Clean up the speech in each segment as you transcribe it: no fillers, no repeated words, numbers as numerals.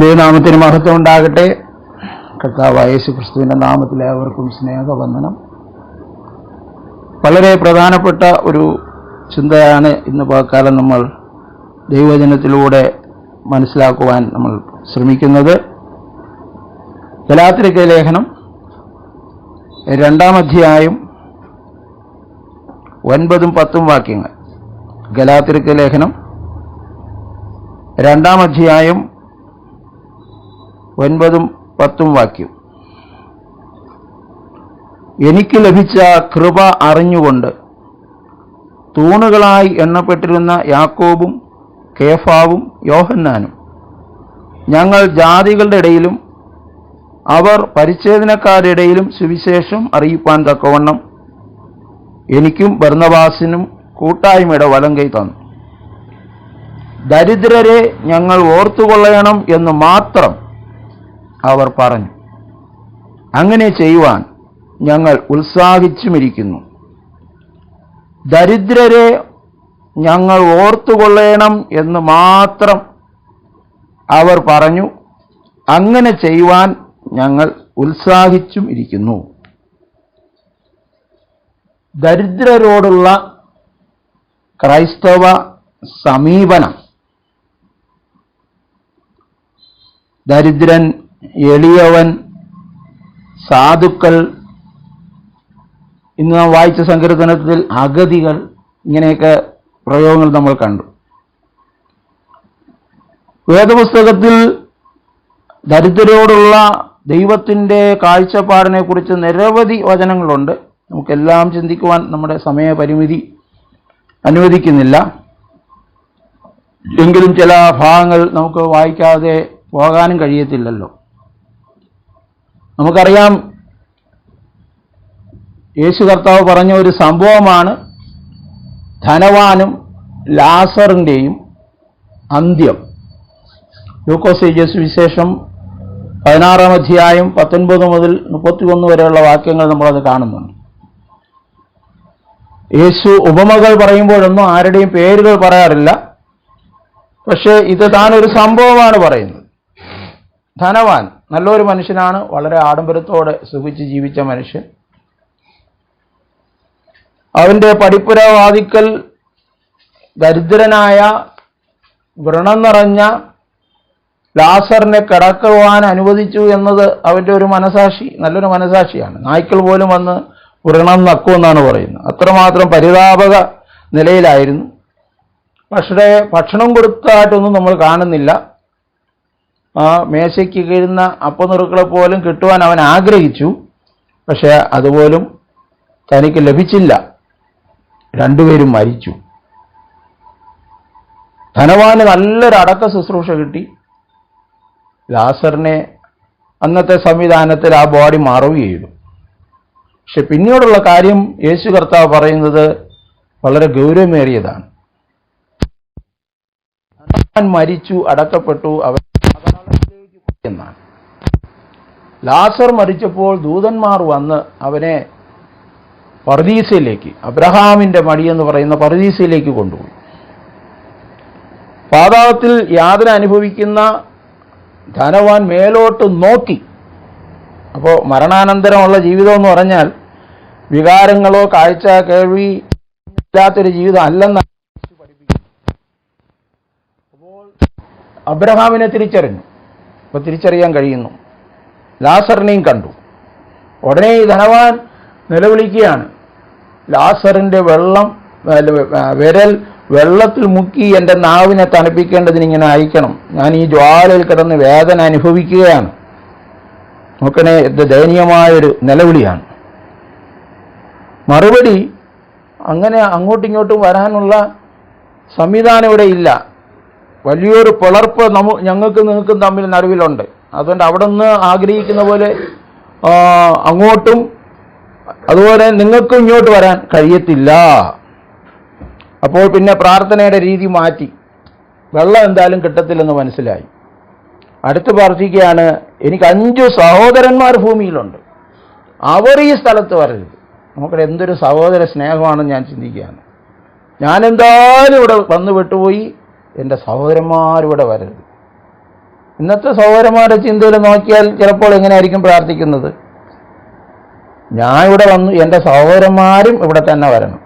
ദൈവനാമത്തിന് മഹത്വം ഉണ്ടാകട്ടെ. കർത്താവായ യേശുക്രിസ്തുവിൻ്റെ നാമത്തിൽ ഏവർക്കും സ്നേഹവന്ദനം. വളരെ പ്രധാനപ്പെട്ട ഒരു ചിന്തയാണ് ഇന്ന് പകൽക്കാലം നമ്മൾ ദൈവവചനത്തിലൂടെ മനസ്സിലാക്കുവാൻ നമ്മൾ ശ്രമിക്കുന്നത്. ഗലാത്യർക്ക് ലേഖനം 2-ാം അധ്യായം 9-10 വാക്യങ്ങൾ. ഗലാത്യർക്ക് ലേഖനം 2-ാം അധ്യായം 9-10 വാക്യം. എനിക്ക് ലഭിച്ച കൃപ അറിഞ്ഞുകൊണ്ട് തൂണുകളായി എണ്ണപ്പെട്ടിരുന്ന യാക്കോബും കേഫാവും യോഹന്നാനും ഞങ്ങൾ ജാതികളുടെ ഇടയിലും അവർ പരിച്ഛേദനക്കാരുടെ ഇടയിലും സുവിശേഷം അറിയിപ്പാൻ തക്കവണ്ണം എനിക്കും ബർന്നബാസിനും കൂട്ടായ്മയുടെ വലങ്കൈ തന്നു. ദരിദ്രരെ ഞങ്ങൾ ഓർത്തുകൊള്ളണം എന്ന് മാത്രം അവർ പറഞ്ഞു. അങ്ങനെ ചെയ്യുവാൻ ഞങ്ങൾ ഉത്സാഹിച്ചുമിരിക്കുന്നു. ദരിദ്രരെ ഞങ്ങൾ ഓർത്തുകൊള്ളണം എന്ന് മാത്രം അവർ പറഞ്ഞു. അങ്ങനെ ചെയ്യുവാൻ ഞങ്ങൾ ഉത്സാഹിച്ചും ഇരിക്കുന്നു. ദരിദ്രരോടുള്ള ക്രൈസ്തവ സമീപനം, ദരിദ്രൻ, എളിയവൻ, സാധുക്കൾ, ഇന്ന് നാം വായിച്ച സങ്കീർത്തനത്തിൽ അഗതികൾ, ഇങ്ങനെയൊക്കെ പ്രയോഗങ്ങൾ നമ്മൾ കണ്ടു. വേദപുസ്തകത്തിൽ ദരിദ്രരോടുള്ള ദൈവത്തിൻ്റെ കാഴ്ചപ്പാടിനെ കുറിച്ച് നിരവധി വചനങ്ങളുണ്ട്. നമുക്കെല്ലാം ചിന്തിക്കുവാൻ നമ്മുടെ സമയപരിമിതി അനുവദിക്കുന്നില്ല. എങ്കിലും ചില ഭാഗങ്ങൾ നമുക്ക് വായിക്കാതെ പോകാനും കഴിയത്തില്ലല്ലോ. നമുക്കറിയാം, യേശു കർത്താവ് പറഞ്ഞ ഒരു സംഭവമാണ് ധനവാനും ലാസറിൻ്റെയും അന്ത്യം. ലൂക്കോസ് എഴുതിയ സുവിശേഷം 16-ാം അധ്യായം 19 മുതൽ 31 വരെയുള്ള വാക്യങ്ങൾ നമ്മളത് കാണുന്നുണ്ട്. യേശു ഉപമകൾ പറയുമ്പോഴൊന്നും ആരുടെയും പേരുകൾ പറയാറില്ല. പക്ഷേ ഇത് താനൊരു സംഭവമാണ് പറയുന്നത്. ധനവാൻ നല്ലൊരു മനുഷ്യനാണ്, വളരെ ആഡംബരത്തോടെ സുഖിച്ച് ജീവിച്ച മനുഷ്യൻ. അവൻ്റെ പടിപ്പുര വാതിക്കൽ ദരിദ്രനായ വ്രണം നിറഞ്ഞ ലാസറിനെ കിടക്കുവാൻ അനുവദിച്ചു എന്നത് അവൻ്റെ ഒരു മനസാക്ഷി, നല്ലൊരു മനസാക്ഷിയാണ്. നായ്ക്കൾ പോലും വന്ന് വ്രണം നക്കുമെന്നാണ് പറയുന്നത്. അത്രമാത്രം പരിതാപക നിലയിലായിരുന്നു. പക്ഷേ ഭക്ഷണം കൊടുത്തതായിട്ടൊന്നും നമ്മൾ കാണുന്നില്ല. ആ മേശയ്ക്ക് കീഴുന്ന അപ്പനുറുക്കളെ പോലും കിട്ടുവാൻ അവൻ ആഗ്രഹിച്ചു. പക്ഷേ അതുപോലും തനിക്ക് ലഭിച്ചില്ല. രണ്ടുപേരും മരിച്ചു. ധനവാന് നല്ലൊരു അടക്ക ശുശ്രൂഷ കിട്ടി. ലാസറിനെ അന്നത്തെ സംവിധാനത്തിൽ ആ ബോഡി മറവുകയും ചെയ്തു. പക്ഷെ പിന്നീടുള്ള കാര്യം യേശു കർത്താവ് പറയുന്നത് വളരെ ഗൗരവമേറിയതാണ്. ധനവാൻ മരിച്ചു, അടക്കപ്പെട്ടു, അവൻ പാതാളത്തിലേക്ക് പോയി എന്നാണ്. ലാസർ മരിച്ചപ്പോൾ ദൂതന്മാർ വന്ന് അവനെ പറുദീസയിലേക്ക്, അബ്രഹാമിൻ്റെ മടി എന്ന് പറയുന്ന പറുദീസയിലേക്ക് കൊണ്ടുപോയി. പാതാളത്തിൽ യാതന അനുഭവിക്കുന്ന ധനവാൻ മേലോട്ട് നോക്കി. അപ്പോൾ മരണാനന്തരമുള്ള ജീവിതം എന്ന് പറഞ്ഞാൽ വികാരങ്ങളോ കാഴ്ച കേൾവി ഇല്ലാത്തൊരു ജീവിതം അല്ലെന്നാണ് പഠിപ്പിക്കുന്നത്. അപ്പോൾ അബ്രഹാമിനെ തിരിച്ചറിഞ്ഞു. അപ്പോൾ തിരിച്ചറിയാൻ കഴിയുന്നു. ലാസറിനെയും കണ്ടു. ഉടനെ ഈ ധനവാൻ നിലവിളിക്കുകയാണ്, ലാസറിൻ്റെ വിരൽ വെള്ളത്തിൽ മുക്കി എൻ്റെ നാവിനെ തണുപ്പിക്കേണ്ടതിന് ഇങ്ങനെ അയക്കണം. ഞാൻ ഈ ജ്വാലയിൽ കിടന്ന് വേദന അനുഭവിക്കുകയാണ്. നോക്കണേ, ഇത് ദയനീയമായൊരു നിലവിളിയാണ്. മറുപടി അങ്ങനെ അങ്ങോട്ടും ഇങ്ങോട്ടും വരാനുള്ള സംവിധാനം ഇവിടെ ഇല്ല. വലിയൊരു പിളർപ്പ് ഞങ്ങൾക്കും നിങ്ങൾക്കും തമ്മിൽ നടുവിലുണ്ട്. അതുകൊണ്ട് അവിടെ നിന്ന് ആഗ്രഹിക്കുന്ന പോലെ അങ്ങോട്ടും, അതുപോലെ നിങ്ങൾക്കും ഇങ്ങോട്ട് വരാൻ കഴിയത്തില്ല. അപ്പോൾ പിന്നെ പ്രാർത്ഥനയുടെ രീതി മാറ്റി. വെള്ളം എന്തായാലും കിട്ടത്തില്ലെന്ന് മനസ്സിലായി. അടുത്ത് പ്രാർത്ഥിക്കുകയാണ്, എനിക്ക് 5 സഹോദരന്മാർ ഭൂമിയിലുണ്ട്, അവർ ഈ സ്ഥലത്ത് വരരുത്. നമുക്കിടെ എന്തൊരു സഹോദര സ്നേഹമാണെന്ന് ഞാൻ ചിന്തിക്കുകയാണ്. ഞാൻ എന്തായാലും ഇവിടെ വന്നു വിട്ടുപോയി, എൻ്റെ സഹോദരന്മാരിവിടെ വരരുത്. ഇന്നത്തെ സഹോദരന്മാരുടെ ചിന്തയിൽ നോക്കിയാൽ ചിലപ്പോൾ എങ്ങനെയായിരിക്കും പ്രാർത്ഥിക്കുന്നത്? ഞാൻ ഇവിടെ വന്നു, എൻ്റെ സഹോദരന്മാരും ഇവിടെ തന്നെ വരണം,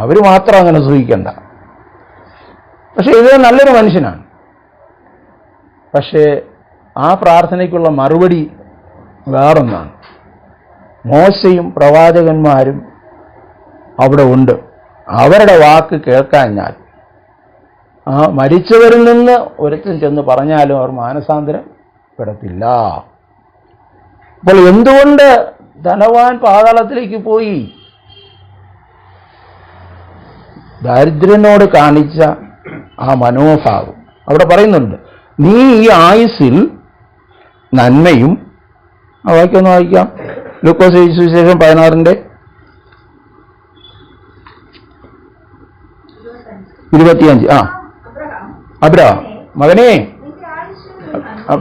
അവർ മാത്രം അങ്ങനെ സൂഹിക്കണ്ട. പക്ഷെ ഇത് നല്ലൊരു മനുഷ്യനാണ്. പക്ഷേ ആ പ്രാർത്ഥനയ്ക്കുള്ള മറുപടി വേറൊന്നാണ്. മോശയും പ്രവാചകന്മാരും അവിടെ ഉണ്ട്. അവരുടെ വാക്ക് കേൾക്കാഞ്ഞാൽ, ആ മരിച്ചവരിൽ നിന്ന് ഒരുത്തൻ ചെന്ന് പറഞ്ഞാലും അവർ മാനസാന്തരപ്പെടത്തില്ല. അപ്പോൾ എന്തുകൊണ്ട് ധനവാൻ പാതാളത്തിലേക്ക് പോയി? ദരിദ്രനോട് കാണിച്ച ആ മനോഭാവം അവിടെ പറയുന്നുണ്ട്. നീ ഈ ആയുസ്സിൽ നന്മയും, ആ വാക്യം വായിക്കാം, ലൂക്കോസ് സുവിശേഷം 16:25. അബ്രഹാം, മകനേ,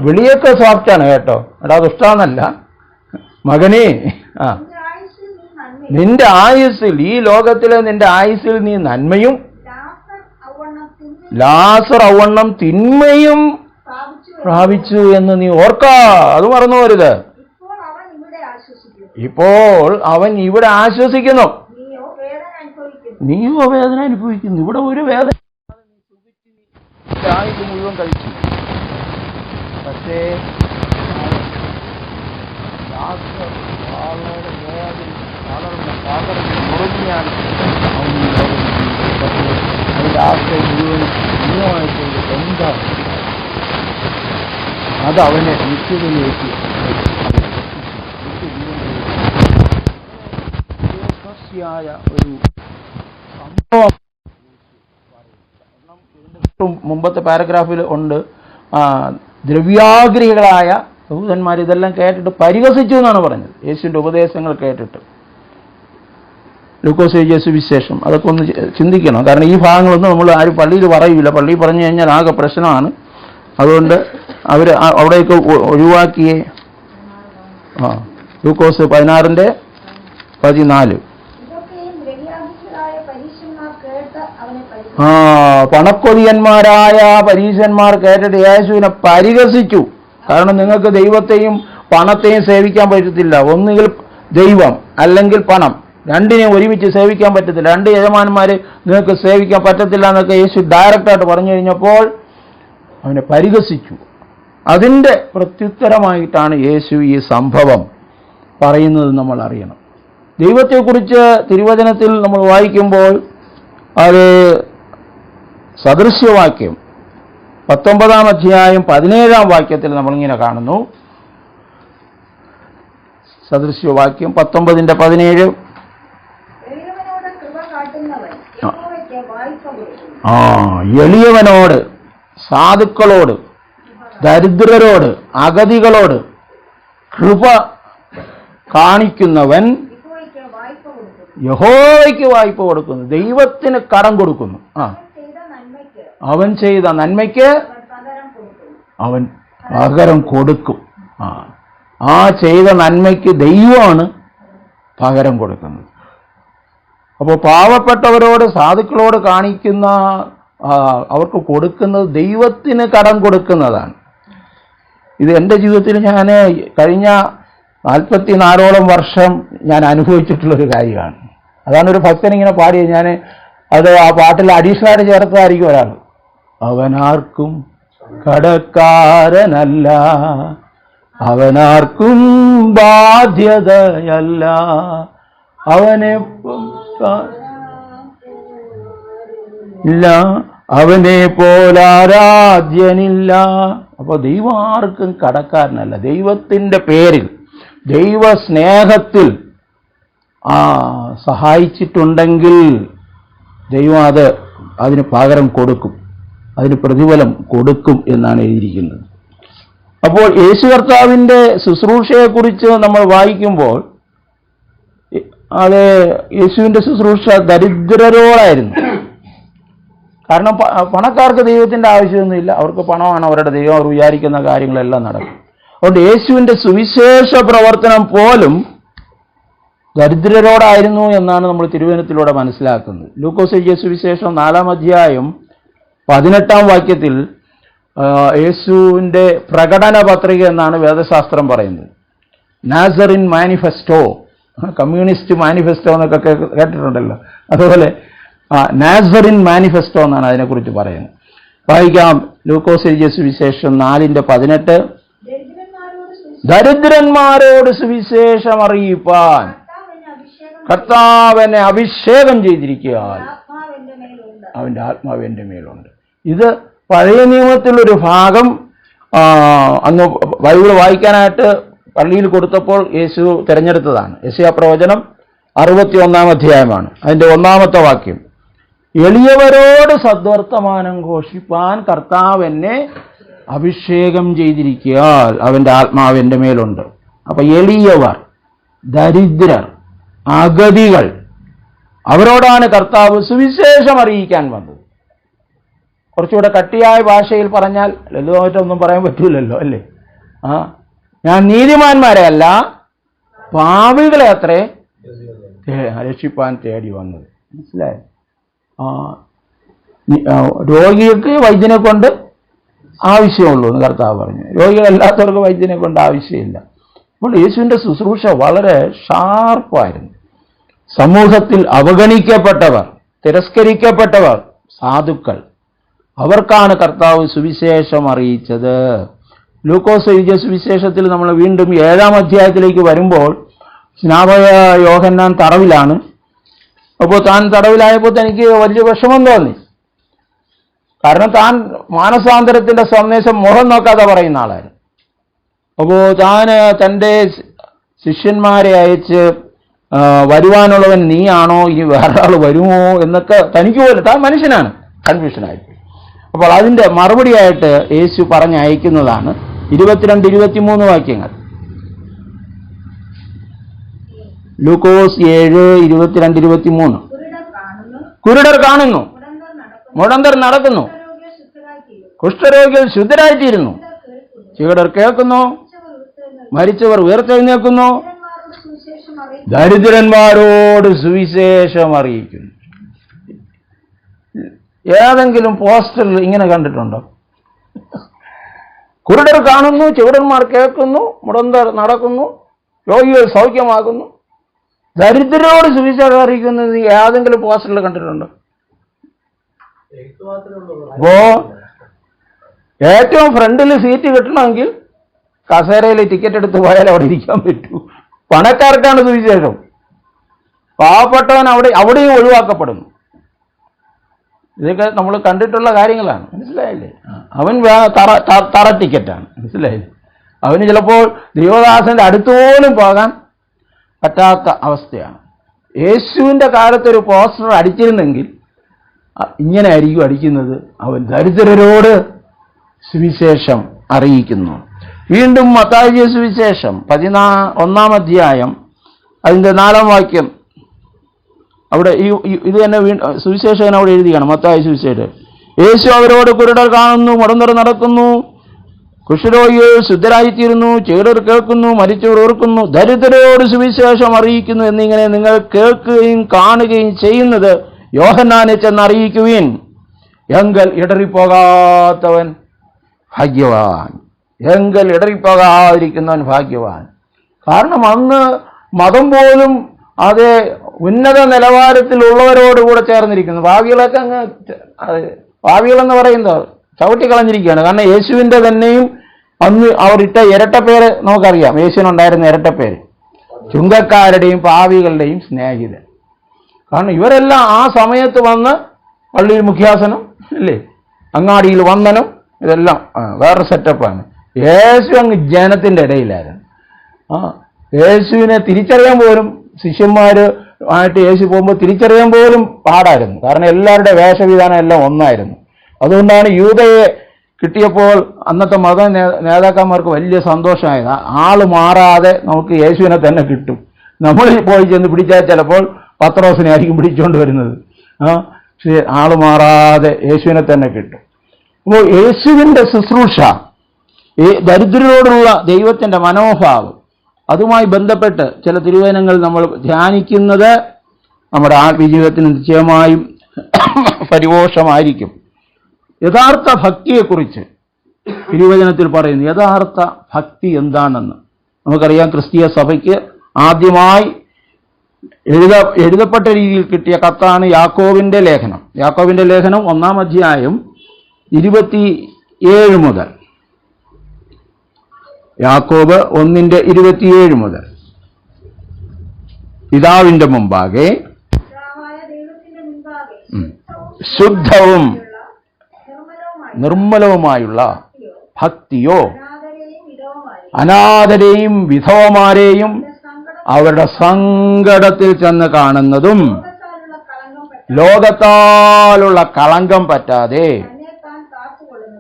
വിളിയൊക്കെ സോഫ്റ്റാണ് കേട്ടോ, എടാ ദുഷ്ടാന്നല്ല, മകനേ, നിന്റെ ആയുസ്സിൽ, ഈ ലോകത്തിലെ നിന്റെ ആയുസ്സിൽ നീ നന്മയും ലാസർ ഔവണ്ണം തിന്മയും പ്രാപിച്ചു എന്ന് നീ ഓർക്ക. അത് മറന്നു പോരുത്. ഇപ്പോൾ അവൻ ഇവിടെ ആശ്വസിക്കുന്നു, നീയോ വേദന അനുഭവിക്കുന്നു. ഇവിടെ ഒരു വേദന ആയുസ് മുഴുവൻ കഴിച്ചു. പക്ഷേ മുറിഞ്ഞാണ് അതിൻ്റെ ആശയം മുഴുവൻ പൂർണ്ണമായിട്ടുണ്ട്. എന്താ അത് അവനെ നിത്യതയിലേക്ക് ഒരു സംഭവം. മുമ്പത്തെ പാരഗ്രാഫിൽ ഉണ്ട്, ദ്രവ്യാഗ്രഹികളായ യഹൂദന്മാർ ഇതെല്ലാം കേട്ടിട്ട് പരിഹസിച്ചു എന്നാണ് പറഞ്ഞത്, യേശുവിൻ്റെ ഉപദേശങ്ങൾ കേട്ടിട്ട്. ലൂക്കോസ് എഴുതിയ സുവിശേഷം അതൊക്കെ ഒന്ന് ചിന്തിക്കണം. കാരണം ഈ ഭാഗങ്ങളൊന്നും നമ്മൾ ആരും പള്ളിയിൽ പറയില്ല. പള്ളിയിൽ പറഞ്ഞു കഴിഞ്ഞാൽ ആകെ പ്രശ്നമാണ്. അതുകൊണ്ട് അവർ അവിടെയൊക്കെ ഒഴിവാക്കിയേ. ലൂക്കോസ് 16:14. പണക്കൊതിയന്മാരായ പരീശന്മാർ കേട്ടിട്ട് യേശുവിനെ പരിഹസിച്ചു. കാരണം നിങ്ങൾക്ക് ദൈവത്തെയും പണത്തെയും സേവിക്കാൻ പറ്റത്തില്ല. ഒന്നുകിൽ ദൈവം അല്ലെങ്കിൽ പണം, രണ്ടിനെയും ഒരുമിച്ച് സേവിക്കാൻ പറ്റത്തില്ല. രണ്ട് യജമാനന്മാരെ നിങ്ങൾക്ക് സേവിക്കാൻ പറ്റത്തില്ല എന്നൊക്കെ യേശു ഡയറക്റ്റായിട്ട് പറഞ്ഞു കഴിഞ്ഞപ്പോൾ അവനെ പരിഹസിച്ചു. അതിൻ്റെ പ്രത്യുത്തരമായിട്ടാണ് യേശു ഈ സംഭവം പറയുന്നത് നമ്മൾ അറിയണം. ദൈവത്തെക്കുറിച്ച് തിരുവചനത്തിൽ നമ്മൾ വായിക്കുമ്പോൾ അത് സദൃശ്യവാക്യം 19-ാം അധ്യായം 17-ാം വാക്യത്തിൽ നമ്മളിങ്ങനെ കാണുന്നു. സദൃശ്യവാക്യം 19:17. എളിയവനോട്, സാധുക്കളോട്, ദരിദ്രരോട്, അഗതികളോട് കൃപ കാണിക്കുന്നവൻ യഹോവയ്ക്ക് വായ്പ കൊടുക്കുന്നു. ദൈവത്തിന് കടം കൊടുക്കുന്നു. അവൻ ചെയ്ത നന്മയ്ക്ക് അവൻ പകരം കൊടുക്കും. ആ ചെയ്ത നന്മയ്ക്ക് ദൈവമാണ് പകരം കൊടുക്കുന്നത്. അപ്പോൾ പാവപ്പെട്ടവരോട്, സാധുക്കളോട് കാണിക്കുന്ന, അവർക്ക് കൊടുക്കുന്നത് ദൈവത്തിന് കടം കൊടുക്കുന്നതാണ്. ഇത് എൻ്റെ ജീവിതത്തിൽ ഞാൻ കഴിഞ്ഞ 44ഓളം വർഷം ഞാൻ അനുഭവിച്ചിട്ടുള്ളൊരു കാര്യമാണ്. അതാണ് ഒരു ഭക്തൻ ഇങ്ങനെ പാടിയത്. ഞാൻ അത് ആ പാട്ടിൽ അഡീഷണലായിട്ട് ചേർത്തതായിരിക്കും ഒരാൾ. അവനാർക്കും കടക്കാരനല്ല, അവനാർക്കും ബാധ്യതയല്ല, അവനെ ഇല്ല, അവനെ പോലാരാധ്യനില്ല. അപ്പോൾ ദൈവം ആർക്കും കടക്കാരനല്ല. ദൈവത്തിൻ്റെ പേരിൽ, ദൈവ സ്നേഹത്തിൽ സഹായിച്ചിട്ടുണ്ടെങ്കിൽ ദൈവം അതിന് പകരം കൊടുക്കും, അതിന് പ്രതിഫലം കൊടുക്കും എന്നാണ് എഴുതിയിരിക്കുന്നത്. അപ്പോൾ യേശു കർത്താവിൻ്റെ ശുശ്രൂഷയെക്കുറിച്ച് നമ്മൾ വായിക്കുമ്പോൾ അത് യേശുവിൻ്റെ ശുശ്രൂഷ ദരിദ്രരോടായിരുന്നു. കാരണം പണക്കാർക്ക് ദൈവത്തിൻ്റെ ആവശ്യമൊന്നുമില്ല, അവർക്ക് പണമാണ് അവരുടെ ദൈവം, അവർ വിചാരിക്കുന്ന കാര്യങ്ങളെല്ലാം നടക്കും. അതുകൊണ്ട് യേശുവിൻ്റെ സുവിശേഷ പ്രവർത്തനം പോലും ദരിദ്രരോടായിരുന്നു എന്നാണ് നമ്മൾ തിരുവചനത്തിലൂടെ മനസ്സിലാക്കുന്നത്. ലൂക്കോസ് എഴുതിയ സുവിശേഷം 4-ാം അധ്യായം 18-ാം വാക്യത്തിൽ യേശുവിൻ്റെ പ്രകടന പത്രിക എന്നാണ് വേദശാസ്ത്രം പറയുന്നത്. നാസറിൻ മാനിഫെസ്റ്റോ, കമ്മ്യൂണിസ്റ്റ് മാനിഫെസ്റ്റോ എന്നൊക്കെ കേട്ടിട്ടുണ്ടല്ലോ. അതുപോലെ നാസറിൻ മാനിഫെസ്റ്റോ എന്നാണ് അതിനെക്കുറിച്ച് പറയുന്നത്. വായിക്കാം. ലൂക്കോസ് എഴുതിയ സുവിശേഷം 4:18. ദരിദ്രന്മാരോട് സുവിശേഷം അറിയിപ്പാൻ കർത്താവിനെ അഭിഷേകം ചെയ്തിരിക്കുകയാൽ അവൻ്റെ ആത്മാവ് എൻ്റെ മേലുണ്ട്. ഇത് പഴയ നിയമത്തിലൊരു ഭാഗം അന്ന് ബൈബിൾ വായിക്കാനായിട്ട് പള്ളിയിൽ കൊടുത്തപ്പോൾ യേശു തിരഞ്ഞെടുത്തതാണ്. യെശയ്യാ പ്രവചനം 61-ാം അധ്യായമാണ്. അതിൻ്റെ 1-ാമത്തെ വാക്യം, എളിയവരോട് സദ്വർത്തമാനം ഘോഷിപ്പാൻ കർത്താവ് എന്നെ അഭിഷേകം ചെയ്തിരിക്കുകയാൽ അവൻ്റെ ആത്മാവ് എൻ്റെ മേലുണ്ട്. അപ്പൊ എളിയവർ, ദരിദ്രർ, അഗതികൾ, അവരോടാണ് കർത്താവ് സുവിശേഷം അറിയിക്കാൻ വന്നത്. കുറച്ചുകൂടെ കട്ടിയായ ഭാഷയിൽ പറഞ്ഞാൽ, ലളിതമായിട്ടൊന്നും പറയാൻ പറ്റൂലല്ലോ അല്ലേ? ഞാൻ നീതിമാന്മാരെ അല്ല പാപികളെ അത്രേ രക്ഷിപ്പാൻ തേടി വന്നത്. മനസ്സിലായോ? രോഗികൾക്ക് വൈദ്യനെ കൊണ്ട് ആവശ്യമുള്ളൂ എന്ന് കർത്താവ് പറഞ്ഞു. രോഗികളല്ലാത്തവർക്ക് വൈദ്യനെ കൊണ്ട് ആവശ്യമില്ല. അപ്പോൾ യേശുവിൻ്റെ ശുശ്രൂഷ വളരെ ഷാർപ്പായിരുന്നു. സമൂഹത്തിൽ അവഗണിക്കപ്പെട്ടവർ, തിരസ്കരിക്കപ്പെട്ടവർ, സാധുക്കൾ, അവർക്കാണ് കർത്താവ് സുവിശേഷം അറിയിച്ചത്. ലൂക്കോസ് എഴുതിയ സുവിശേഷത്തിൽ നമ്മൾ വീണ്ടും 7-ാം അധ്യായത്തിലേക്ക് വരുമ്പോൾ, സ്നാപക യോഹന്നാൻ തടവിലാണ്. അപ്പോൾ താൻ തടവിലായപ്പോൾ തനിക്ക് വലിയ വിഷമം തോന്നി. കാരണം താൻ മാനസാന്തരത്തിൻ്റെ സന്ദേശം മുഖം നോക്കാതെ പറയുന്ന ആളായിരുന്നു. അപ്പോൾ താൻ തൻ്റെ ശിഷ്യന്മാരെ അയച്ച്, വരുവാനുള്ളവൻ നീയാണോ, ഇനി വേറെ ആൾ വരുമോ എന്നൊക്കെ തനിക്ക് പോലും, താൻ മനുഷ്യനാണ്, കൺഫ്യൂഷനായി. അപ്പോൾ അതിൻ്റെ മറുപടിയായിട്ട് യേശു പറഞ്ഞയക്കുന്നതാണ് 22-23 വാക്യങ്ങൾ. ലൂക്കോസ് 7:22-23. കുരുടർ കാണുന്നു, മുടന്തർ നടക്കുന്നു, കുഷ്ഠരോഗികൾ ശുദ്ധരായിത്തീരുന്നു, ചെകിടർ കേൾക്കുന്നു, മരിച്ചവർ ഉയർത്തെഴുന്നേൽക്കുന്നു, ദരിദ്രന്മാരോട് സുവിശേഷം അറിയിക്കുന്നു. ഏതെങ്കിലും പോസ്റ്ററിൽ ഇങ്ങനെ കണ്ടിട്ടുണ്ടോ? കുരുടർ കാണുന്നു, ചെകിടന്മാർ കേൾക്കുന്നു, മുടന്തർ നടക്കുന്നു, രോഗികൾ സൗഖ്യമാകുന്നു, ദരിദ്രരോട് സുവിശേഷം അറിയിക്കുന്നത് ഏതെങ്കിലും പോസ്റ്ററിൽ കണ്ടിട്ടുണ്ടോ? അപ്പോ ഏറ്റവും ഫ്രണ്ടിൽ സീറ്റ് കിട്ടണമെങ്കിൽ കസേരയിൽ ടിക്കറ്റ് എടുത്ത് പോയാൽ അവിടെ ഇരിക്കാൻ പറ്റൂ. പണക്കാർക്കാണ് സുവിശേഷം. പാവപ്പെട്ടവൻ അവിടെയും ഒഴിവാക്കപ്പെടുന്നു. ഇതൊക്കെ നമ്മൾ കണ്ടിട്ടുള്ള കാര്യങ്ങളാണ്. മനസ്സിലായില്ലേ? അവൻ തറ ടിക്കറ്റാണ്. മനസ്സിലായില്ലേ? അവന് ചിലപ്പോൾ ദൈവദാസന്റെ അടുത്തുപോലും പോകാൻ പറ്റാത്ത അവസ്ഥയാണ്. യേശുവിൻ്റെ കാലത്തൊരു പോസ്റ്റർ അടിച്ചിരുന്നെങ്കിൽ ഇങ്ങനെ ആയിരിക്കും അടിക്കുന്നത്, അവൻ ദരിദ്രരോട് സുവിശേഷം അറിയിക്കുന്നു. വീണ്ടും മത്തായി സുവിശേഷം 11-ാം അധ്യായം അതിൻ്റെ 4-ാം വാക്യം. അവിടെ ഇത് തന്നെ സുവിശേഷൻ അവിടെ എഴുതിയാണ്. മത്തായി സുവിശേഷം, യേശു അവരോട്, കുരുടർ കാണുന്നു, മുടന്തർ നടക്കുന്നു, കുഷ്ഠരോഗികൾ ശുദ്ധരായിത്തീരുന്നു, ചെകിടർ കേൾക്കുന്നു, മരിച്ചവർ ഓർക്കുന്നു, ദരിദ്രരോട് സുവിശേഷം അറിയിക്കുന്നു എന്നിങ്ങനെ നിങ്ങൾ കേൾക്കുകയും കാണുകയും ചെയ്യുന്നത് യോഹന്നാനെ ചെന്നറിയിക്കുവിൻ. എങ്കൽ ഇടറിപ്പോകാത്തവൻ ഭാഗ്യവാൻ, എങ്കൽ ഇടറിപ്പോകാതിരിക്കുന്നവൻ ഭാഗ്യവാൻ. കാരണം അന്ന് മതം പോലും അതേ ഉന്നത നിലവാരത്തിലുള്ളവരോടുകൂടെ ചേർന്നിരിക്കുന്നു. ഭാവികളൊക്കെ അങ്ങ് ഭാവികളെന്ന് പറയുന്നത് ചവിട്ടിക്കളഞ്ഞിരിക്കുകയാണ്. കാരണം യേശുവിൻ്റെ തന്നെയും അന്ന് അവർ ഇട്ട ഇരട്ടപ്പേര് നമുക്കറിയാം. യേശുവിനുണ്ടായിരുന്ന ഇരട്ടപ്പേര് ചുങ്കക്കാരുടെയും പാവികളുടെയും സ്നേഹിതൻ. കാരണം ഇവരെല്ലാം ആ സമയത്ത് വന്ന് പള്ളിയിൽ മുഖ്യാസനം അല്ലേ, അങ്ങാടിയിൽ വന്ദനം, ഇതെല്ലാം വേറൊരു സെറ്റപ്പാണ്. യേശു അങ്ങ് ജനത്തിൻ്റെ ഇടയിലായിരുന്നു. യേശുവിനെ തിരിച്ചറിയാൻ പോലും ശിഷ്യന്മാർ ആയിട്ട് യേശു പോകുമ്പോൾ തിരിച്ചറിയാൻ പോലും പാടായിരുന്നു. കാരണം എല്ലാവരുടെ വേഷവിധാനം എല്ലാം ഒന്നായിരുന്നു. അതുകൊണ്ടാണ് യൂദയെ കിട്ടിയപ്പോൾ അന്നത്തെ മത നേതാക്കന്മാർക്ക് വലിയ സന്തോഷമായത്. ആള് മാറാതെ നമുക്ക് യേശുവിനെ തന്നെ കിട്ടും. നമ്മൾ പോയി ചെന്ന് പിടിച്ചാൽ ചിലപ്പോൾ പത്രോസിനെ ആയിരിക്കും പിടിച്ചുകൊണ്ട് വരുന്നത്. പക്ഷേ ആള് മാറാതെ യേശുവിനെ തന്നെ കിട്ടും. അപ്പോൾ യേശുവിൻ്റെ ശുശ്രൂഷ, ദരിദ്രരോടുള്ള ദൈവത്തിൻ്റെ മനോഭാവം, അതുമായി ബന്ധപ്പെട്ട് ചില തിരുവചനങ്ങൾ നമ്മൾ ധ്യാനിക്കുന്നത് നമ്മുടെ ആത്മീയജീവിതത്തിന് നിശ്ചയമായും പരിപോഷമായിരിക്കും. യഥാർത്ഥ ഭക്തിയെക്കുറിച്ച് തിരുവചനത്തിൽ പറയുന്നു യഥാർത്ഥ ഭക്തി എന്താണെന്ന്. നമുക്കറിയാം, ക്രിസ്തീയ സഭയ്ക്ക് ആദ്യമായി എഴുതപ്പെട്ട രീതിയിൽ കിട്ടിയ കത്താണ് യാക്കോബിന്റെ ലേഖനം. യാക്കോബിന്റെ ലേഖനം 1-ാം അധ്യായം 27 മുതൽ, യാക്കോബ് 1:27 മുതൽ, പിതാവിന്റെ മുമ്പാകെ ശുദ്ധവും നിർമ്മലവുമായുള്ള ഭക്തിയോ അനാഥരെയും വിധവമാരെയും അവരുടെ സങ്കടത്തിൽ ചെന്ന് കാണുന്നതും ലോകത്താലുള്ള കളങ്കം പറ്റാതെ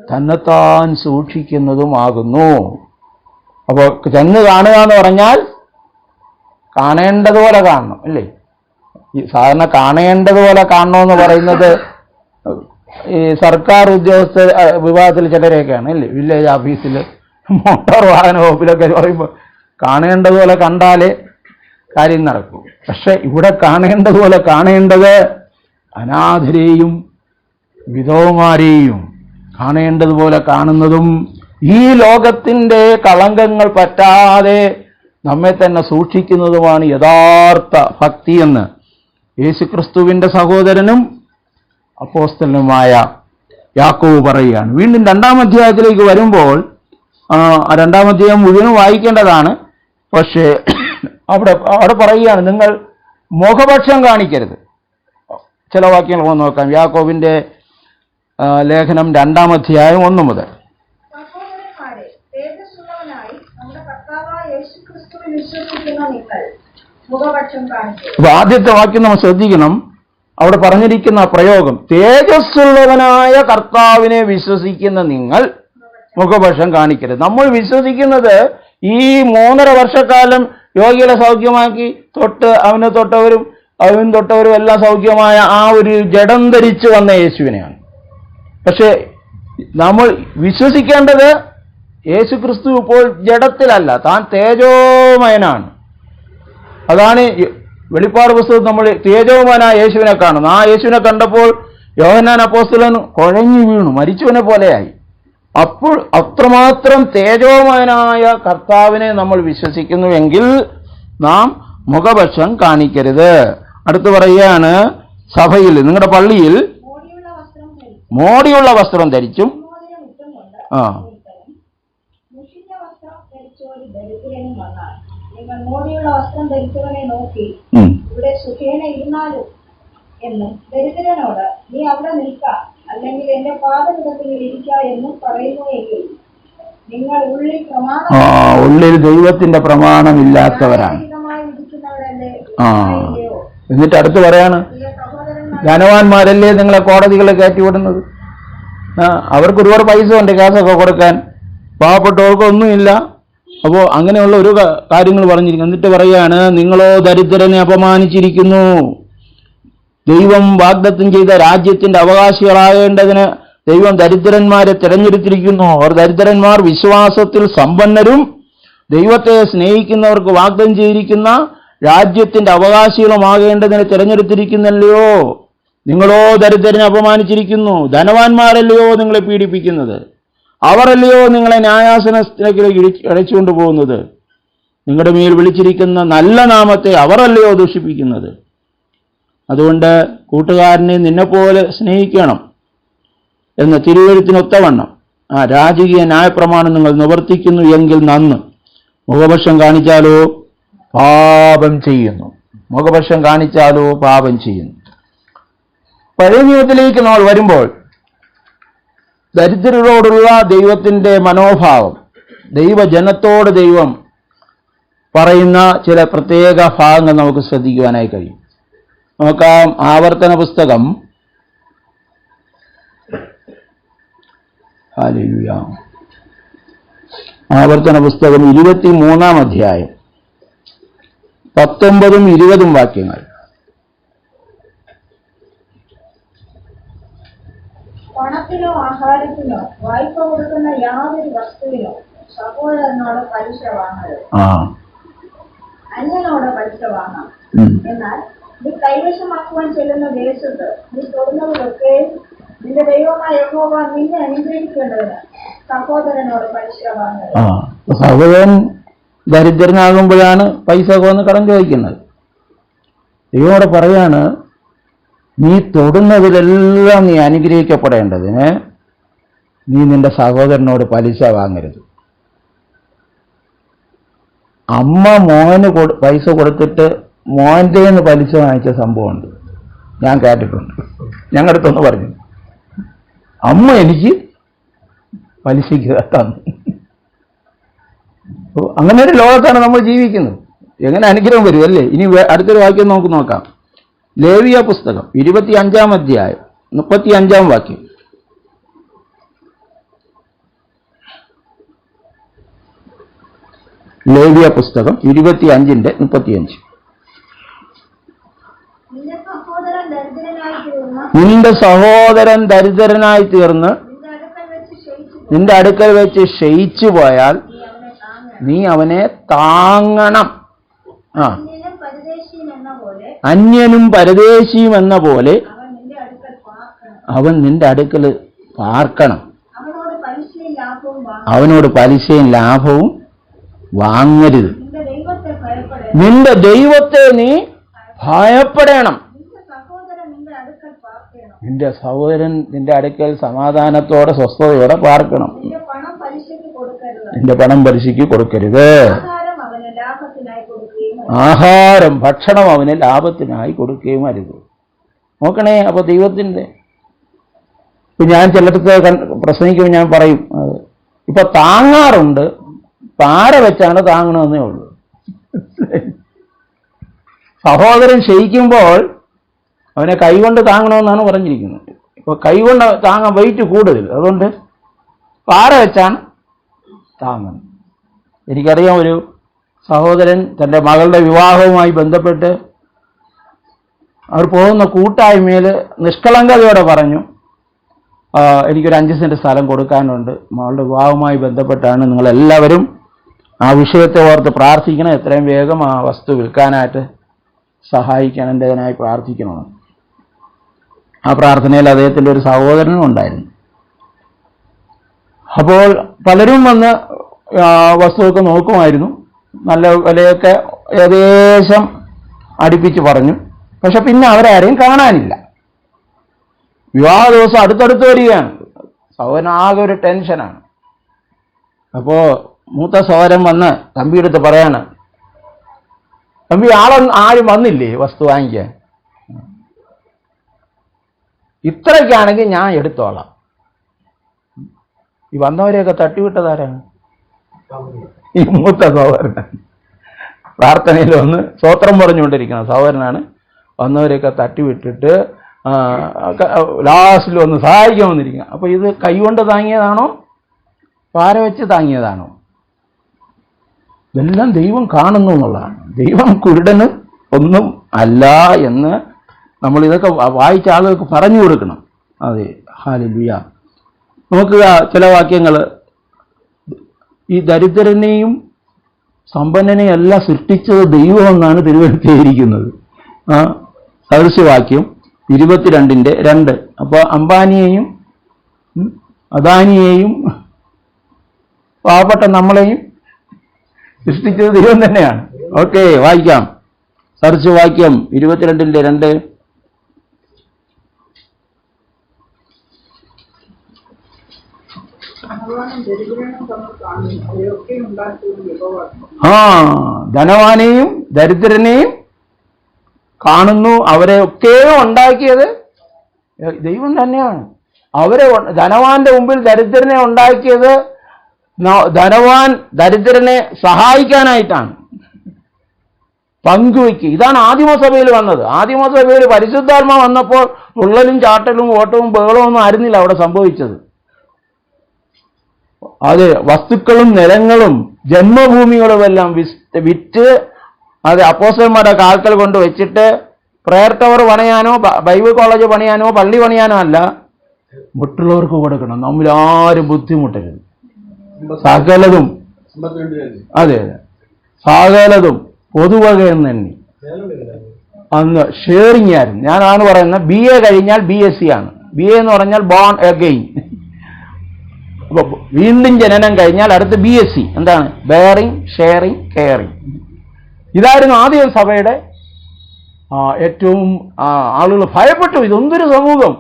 തന്നെത്താൻ സൂക്ഷിക്കുന്നതുമാകുന്നു. അപ്പോൾ ചെന്ന് കാണുക എന്ന് പറഞ്ഞാൽ കാണേണ്ടതുപോലെ കാണണം, അല്ലേ? ഈ സാധാരണ കാണേണ്ടതുപോലെ കാണണമെന്ന് പറയുന്നത് ഈ സർക്കാർ ഉദ്യോഗസ്ഥ വിഭാഗത്തിൽ ചിലരെയൊക്കെയാണ്, അല്ലേ? വില്ലേജ് ഓഫീസിൽ, മോട്ടോർ വാഹന വകുപ്പിലൊക്കെ പറയുമ്പോൾ കാണേണ്ടതുപോലെ കണ്ടാലേ കാര്യം നടക്കും. പക്ഷെ ഇവിടെ കാണേണ്ടതുപോലെ കാണേണ്ടത് അനാഥരെയും വിധവമാരെയും കാണേണ്ടതുപോലെ കാണുന്നതും ഈ ലോകത്തിൻ്റെ കളങ്കങ്ങൾ പറ്റാതെ നമ്മെ തന്നെ സൂക്ഷിക്കുന്നതുമാണ് യഥാർത്ഥ ഭക്തി എന്ന് യേശുക്രിസ്തുവിന്റെ സഹോദരനും അപ്പോസ്തലനുമായ യാക്കോബ് പറയുകയാണ്. വീണ്ടും 2-ാം അധ്യായത്തിലേക്ക് വരുമ്പോൾ 2-ാം അധ്യായം മുഴുവൻ വായിക്കേണ്ടതാണ്. പക്ഷേ അവിടെ പറയുകയാണ്, നിങ്ങൾ മുഖപക്ഷം കാണിക്കരുത്. ചില വാക്യങ്ങൾ ഒന്ന് നോക്കാം. യാക്കോബിന്റെ ലേഖനം 2-ാം അധ്യായം 1 മുതൽ. അപ്പൊ ആദ്യത്തെ വാക്യം നമ്മൾ ശ്രദ്ധിക്കണം. അവിടെ പറഞ്ഞിരിക്കുന്ന പ്രയോഗം, തേജസ്സുള്ളവനായ കർത്താവിനെ വിശ്വസിക്കുന്ന നിങ്ങൾ മുഖപക്ഷം കാണിക്കരുത്. നമ്മൾ വിശ്വസിക്കുന്നത് ഈ 3.5 വർഷക്കാലം രോഗികളെ സൗഖ്യമാക്കി അവന് തൊട്ടവരും എല്ലാം സൗഖ്യമായ ആ ഒരു ജഡം ധരിച്ചു വന്ന യേശുവിനെയാണ്. പക്ഷെ നമ്മൾ വിശ്വസിക്കേണ്ടത് യേശു ക്രിസ്തു ഇപ്പോൾ ജഡത്തിലല്ല, താൻ തേജോമയനാണ്. അതാണ് വെളിപ്പാട് പുസ്തകത്തിൽ നമ്മൾ തേജോമയനായ യേശുവിനെ കാണുന്നു. ആ യേശുവിനെ കണ്ടപ്പോൾ യോഹന്നാൻ അപ്പോസ്തലൻ കുഴഞ്ഞു വീണു, മരിച്ചവനെ പോലെയായി. അപ്പോൾ അത്രമാത്രം തേജോമയനായ കർത്താവിനെ നമ്മൾ വിശ്വസിക്കുന്നുവെങ്കിൽ നാം മുഖപക്ഷം കാണിക്കരുത്. അടുത്ത് പറയുകയാണ്, സഭയിൽ നിങ്ങളുടെ പള്ളിയിൽ മോടിയുള്ള വസ്ത്രം ധരിച്ചും മോടിയുള്ള വസ്ത്രം ധരിച്ചവനെ നോക്കി ഇവിടെ സുഖേന ഇരുന്നാലും എന്നും ദരിദ്രനോട് നീ അവിടെ നിൽക്ക, അല്ലെങ്കിൽ എന്റെ പാദപീഠത്തിൽ ഇരിക്ക എന്നും പറയുന്നുവെങ്കിൽ നിങ്ങൾ ഉള്ളിൽ ദൈവത്തിന്റെ പ്രമാണമില്ലാത്തവരാണ്. എന്നിട്ട് അടുത്ത് പറയാണ്, ധനവാന്മാരല്ലേ നിങ്ങളെ കോടതികളെ കയറ്റിവിടുന്നത്? അവർക്ക് ഒരുപാട് പൈസ ഉണ്ട് കേസൊക്കെ കൊടുക്കാൻ, പാവപ്പെട്ടവർക്കൊന്നുമില്ല. അപ്പോൾ അങ്ങനെയുള്ള ഒരു കാര്യങ്ങൾ പറഞ്ഞിരിക്കുന്നു. എന്നിട്ട് പറയാണ്, നിങ്ങളോ ദരിദ്രനെ അപമാനിച്ചിരിക്കുന്നു. ദൈവം വാഗ്ദത്തം ചെയ്ത രാജ്യത്തിന്റെ അവകാശികളാകേണ്ടതിന് ദൈവം ദരിദ്രന്മാരെ തിരഞ്ഞെടുത്തിരിക്കുന്നു. അവർ ദരിദ്രന്മാർ വിശ്വാസത്തിൽ സമ്പന്നരും ദൈവത്തെ സ്നേഹിക്കുന്നവർക്ക് വാഗ്ദത്തം ചെയ്തിരിക്കുന്ന രാജ്യത്തിന്റെ അവകാശികളുമാകേണ്ടതിന് തിരഞ്ഞെടുത്തിരിക്കുന്നല്ലയോ. നിങ്ങളോ ദരിദ്രനെ അപമാനിച്ചിരിക്കുന്നു. ധനവാന്മാരല്ലയോ നിങ്ങളെ പീഡിപ്പിക്കുന്നത്? അവരല്ലയോ നിങ്ങളെ ന്യായാസനത്തിലേക്ക് അടച്ചുകൊണ്ട് പോകുന്നത്? നിങ്ങളുടെ മേൽ വിളിച്ചിരിക്കുന്ന നല്ല നാമത്തെ അവരല്ലയോ ദൂഷിപ്പിക്കുന്നത്? അതുകൊണ്ട് കൂട്ടുകാരനെ നിന്നെപ്പോലെ സ്നേഹിക്കണം എന്ന തിരുവെഴുത്തിനൊത്തവണ്ണം ആ രാജകീയ ന്യായപ്രമാണം നിങ്ങൾ നിവർത്തിക്കുന്നു എങ്കിൽ നന്ന്. മുഖപക്ഷം കാണിച്ചാലോ പാപം ചെയ്യുന്നു. മുഖപക്ഷം കാണിച്ചാലോ പാപം ചെയ്യുന്നു. പഴയ നിയമത്തിലേക്ക് നമ്മൾ വരുമ്പോൾ ദരിദ്രരോടുള്ള ദൈവത്തിന്റെ മനോഭാവം, ദൈവജനത്തോട് ദൈവം പറയുന്ന ചില പ്രത്യേക ഭാഗങ്ങൾ നമുക്ക് ശ്രദ്ധിക്കുവാനായി കഴിയും. നോക്കാം, ആവർത്തന പുസ്തകം ആവർത്തന പുസ്തകം 23-ാം അധ്യായം 19ഉം 20ഉം വാക്യങ്ങൾ. പണത്തിനോ ആഹാരത്തിനോ വായ്പ കൊടുക്കുന്ന യാതൊരു വസ്തുവിനോ സഹോദരനോട് പലിശ വാങ്ങരുത്. അന്യനോട് പലിശ വാങ്ങാം. എന്നാൽ നീ കൈവശമാക്കുവാൻ ചെല്ലുന്ന ദേശത്ത് നീ തൊടുന്നവരൊക്കെ നിന്റെ ദൈവമായ യഹോവ നിന്നെ അനുഗ്രഹിക്കേണ്ടതിന് സഹോദരനോട് പലിശ വാങ്ങരുത്. സഹോദരൻ ദരിദ്രനാകുമ്പോഴാണ് പൈസ വന്ന് കടം ചോദിക്കുന്നത്. ദൈവമോട് പറയാണ്, നീ തൊടുന്നതിലെല്ലാം നീ അനുഗ്രഹിക്കപ്പെടേണ്ടതിന് നീ നിന്റെ സഹോദരനോട് പലിശ വാങ്ങരുത്. അമ്മ മോന് പൈസ കൊടുത്തിട്ട് മോൻ്റെ നിന്ന് പലിശ വാങ്ങിച്ച സംഭവമുണ്ട്, ഞാൻ കേട്ടിട്ടുണ്ട്. ഞങ്ങളുടെ അടുത്തൊന്ന് പറഞ്ഞു, അമ്മ എനിക്ക് പലിശയ്ക്ക് തന്നു. അങ്ങനെ ഒരു ലോകത്താണ് നമ്മൾ ജീവിക്കുന്നത്. എങ്ങനെ അനുഗ്രഹം വരും അല്ലേ? ഇനി അടുത്തൊരു വാക്യം നമുക്ക് നോക്കാം. ലേവിയ പുസ്തകം 25-ാം അധ്യായം 35-ാം വാക്യം. ലേവിയ പുസ്തകം 25:35. നിന്റെ സഹോദരൻ ദരിദ്രനായി തീർന്ന് നിന്റെ അടുക്കൽ വെച്ച് ക്ഷയിച്ചു പോയാൽ നീ അവനെ താങ്ങണം. അന്യനും പരദേശിയും എന്ന പോലെ അവൻ നിന്റെ അടുക്കൽ പാർക്കണം. അവനോട് പലിശയും ലാഭവും വാങ്ങരുത്. നിന്റെ ദൈവത്തെ നീ ഭയപ്പെടണം. നിന്റെ സഹോദരൻ നിന്റെ അടുക്കൽ സമാധാനത്തോടെ സ്വസ്ഥതയോടെ പാർക്കണം. നിന്റെ പണം പലിശയ്ക്ക് കൊടുക്കരുത്. ആഹാരം ഭക്ഷണം അവന് ലാഭത്തിനായി കൊടുക്കുകയും അരുത്. നോക്കണേ, അപ്പൊ ദൈവത്തിന്റെ ഇപ്പൊ ഞാൻ ചിലടത്ത് പ്രസംഗിക്കുമ്പോൾ ഞാൻ പറയും, ഇപ്പൊ താങ്ങാറുണ്ട്, പാര വെച്ചാണ് താങ്ങണമെന്നേ ഉള്ളൂ. സഹോദരൻ ക്ഷയിക്കുമ്പോൾ അവനെ കൈകൊണ്ട് താങ്ങണമെന്നാണ് പറഞ്ഞിരിക്കുന്നത്. ഇപ്പൊ കൈകൊണ്ട് താങ്ങാൻ വെയിറ്റ് കൂടുതൽ, അതുകൊണ്ട് പാര വെച്ചാണ് താങ്ങുന്നത്. എനിക്കറിയാം, ഒരു സഹോദരൻ തൻ്റെ മകളുടെ വിവാഹവുമായി ബന്ധപ്പെട്ട് അവർ പോകുന്ന കൂട്ടായ്മയിൽ നിഷ്കളങ്കതയോടെ പറഞ്ഞു, എനിക്കൊരു 5 സെന്റ് സ്ഥലം കൊടുക്കാനുണ്ട്, മകളുടെ വിവാഹവുമായി ബന്ധപ്പെട്ടാണ്, നിങ്ങളെല്ലാവരും ആ വിഷയത്തെ ഓർത്ത് പ്രാർത്ഥിക്കണം, എത്രയും വേഗം ആ വസ്തു വിൽക്കാനായിട്ട് സഹായിക്കേണ്ടതിനായി പ്രാർത്ഥിക്കണമെന്ന്. ആ പ്രാർത്ഥനയിൽ അദ്ദേഹത്തിൻ്റെ ഒരു സഹോദരനും ഉണ്ടായിരുന്നു. അപ്പോൾ പലരും വന്ന് വസ്തുവൊക്കെ നോക്കുമായിരുന്നു, നല്ല വിലയൊക്കെ ഏകദേശം അടുപ്പിച്ച് പറഞ്ഞു. പക്ഷെ പിന്നെ അവരാരെയും കാണാനില്ല. വിവാഹ ദിവസം അടുത്തടുത്ത് വരികയാണ്. സഹോദരനാകെ ഒരു ടെൻഷനാണ്. അപ്പോൾ മൂത്ത സഹോദരൻ വന്ന് തമ്പിയെടുത്ത് പറയാണ്, തമ്പി ആരും വന്നില്ലേ വസ്തു വാങ്ങിക്കാൻ? ഇത്രയ്ക്കാണെങ്കിൽ ഞാൻ എടുത്തോളാം. ഈ വന്നവരെയൊക്കെ തട്ടിവിട്ടതാരാണ്? ഈ മൂത്ത സഹോദരനാണ്. പ്രാർത്ഥനയിൽ വന്ന് സ്വോത്രം പറഞ്ഞുകൊണ്ടിരിക്കുന്ന സഹോദരനാണ് വന്നവരെയൊക്കെ തട്ടിവിട്ടിട്ട് ലാസ്റ്റിൽ വന്ന് സഹായിക്കാൻ വന്നിരിക്കുക. അപ്പൊ ഇത് കൈകൊണ്ട് താങ്ങിയതാണോ പാര വെച്ച് താങ്ങിയതാണോ? ഇതെല്ലാം ദൈവം കാണുന്നു എന്നുള്ളതാണ്. ദൈവം കുരുടനും ഒന്നും അല്ല എന്ന് നമ്മൾ ഇതൊക്കെ വായിച്ച ആളുകൾക്ക് പറഞ്ഞു കൊടുക്കണം. അതെ, ഹല്ലേലൂയ. നമുക്ക് ചില വാക്യങ്ങൾ, ഈ ദരിദ്രനെയും സമ്പന്നനെയും എല്ലാം സൃഷ്ടിച്ചത് ദൈവമെന്നാണ് തിരുവെഴുത്തിയിരിക്കുന്നത്. സദൃശ്യവാക്യം 22:2. അപ്പോൾ അംബാനിയെയും അദാനിയെയും പാവപ്പെട്ട നമ്മളെയും സൃഷ്ടിച്ചത് ദൈവം തന്നെയാണ്. ഓക്കെ, വായിക്കാം. സദൃശ്യവാക്യം 22:2. ധനവാനെയും ദരിദ്രനെയും കാണുന്നു, അവരെ ഒക്കെയും ഉണ്ടാക്കിയത് ദൈവം തന്നെയാണ്. ധനവാന്റെ മുമ്പിൽ ദരിദ്രനെ ഉണ്ടാക്കിയത് ധനവാൻ ദരിദ്രനെ സഹായിക്കാനായിട്ടാണ്, പങ്കുവയ്ക്കുക. ഇതാണ് ആദിമസഭയിൽ വന്നത്. ആദിമസഭയിൽ പരിശുദ്ധാത്മ വന്നപ്പോൾ തുള്ളലും ചാട്ടലും ഓട്ടവും ബഹളവും ഒന്നും ആയിരുന്നില്ല അവിടെ സംഭവിച്ചത്. അത് വസ്തുക്കളും നിലങ്ങളും ജന്മഭൂമികളുമെല്ലാം വിറ്റ് അത് അപ്പോസ്തലന്മാരുടെ കാൽക്കൽ കൊണ്ട് വെച്ചിട്ട് പ്രയർ ടവർ പണിയാനോ ബൈബിൾ കോളേജ് പണിയാനോ പള്ളി പണിയാനോ അല്ല, മറ്റുള്ളവർക്ക് കൊടുക്കണം. നമ്മൾ ആരും ബുദ്ധിമുട്ടരുത്. സകലതും അതെ സകലതും പൊതുവകയെന്ന് തന്നെ അന്ന് ഷെയറിങ് ആയിരുന്നു. ഞാനാണ് പറയുന്നത്, BA കഴിഞ്ഞാൽ BSc ആണ്. BA എന്ന് പറഞ്ഞാൽ ബോൺ അഗെയിൻ. അപ്പൊ വീണ്ടും ജനനം കഴിഞ്ഞാൽ അടുത്ത് BSc. എന്താണ്? Bearing, sharing, caring. ഇതായിരുന്നു ആദ്യം സഭയുടെ ഏറ്റവും ആളുകൾ ഭയപ്പെട്ടു. ഇതെന്തൊരു സമൂഹം,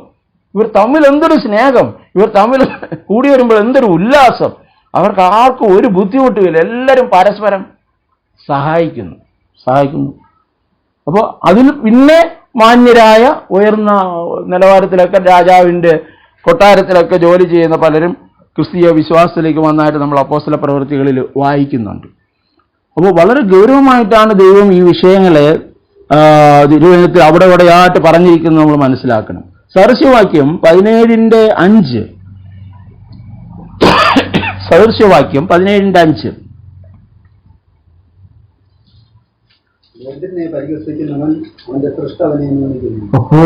ഇവർ തമ്മിൽ എന്തൊരു സ്നേഹം, ഇവർ തമ്മിൽ കൂടി വരുമ്പോൾ എന്തൊരു ഉല്ലാസം, അവർക്ക് ആർക്കും ഒരു ബുദ്ധിമുട്ടുമില്ല, എല്ലാവരും പരസ്പരം സഹായിക്കുന്നു. അപ്പോൾ അതിൽ പിന്നെ മാന്യരായ ഉയർന്ന നിലവാരത്തിലൊക്കെ രാജാവിൻ്റെ കൊട്ടാരത്തിലൊക്കെ ജോലി ചെയ്യുന്ന പലരും ക്രിസ്തീയ വിശ്വാസത്തിലേക്ക് വന്നതായിട്ട് നമ്മൾ അപ്പോസ്തല പ്രവൃത്തികളിൽ വായിക്കുന്നുണ്ട്. അപ്പോൾ വളരെ ഗൗരവമായിട്ടാണ് ദൈവം ഈ വിഷയങ്ങളെ തിരുവചനത്തിൽ അവിടെ ഇവിടെയായിട്ട് പറഞ്ഞിരിക്കുന്നത് നമ്മൾ മനസ്സിലാക്കണം. സദൃശ്യവാക്യം 17:5. സദൃശ്യവാക്യം 17:5. ഓഹോ,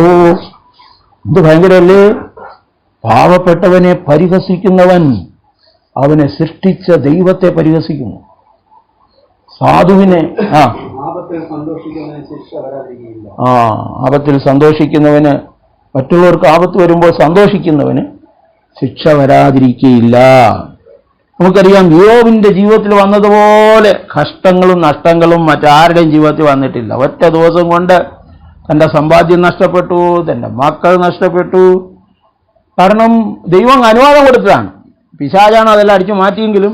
ഇത് ഭയങ്കരല്ലേ. പാവപ്പെട്ടവനെ പരിഹസിക്കുന്നവൻ അവനെ സൃഷ്ടിച്ച ദൈവത്തെ പരിഹസിക്കുന്നു. സാധുവിനെ ആപത്തിൽ സന്തോഷിക്കുന്നവന്, മറ്റുള്ളവർക്ക് ആപത്ത് വരുമ്പോൾ സന്തോഷിക്കുന്നവന് ശിക്ഷ വരാതിരിക്കുകയില്ല. നമുക്കറിയാം, യോബിന്റെ ജീവിതത്തിൽ വന്നതുപോലെ കഷ്ടങ്ങളും നഷ്ടങ്ങളും മറ്റാരുടെയും ജീവിതത്തിൽ വന്നിട്ടില്ല. ഒറ്റ ദിവസം കൊണ്ട് തൻ്റെ സമ്പാദ്യം നഷ്ടപ്പെട്ടു, തൻ്റെ മക്കൾ നഷ്ടപ്പെട്ടു. കാരണം ദൈവം അനുവാദം കൊടുത്തതാണ്. പിശാചാണ് അതെല്ലാം അടിച്ചു മാറ്റിയെങ്കിലും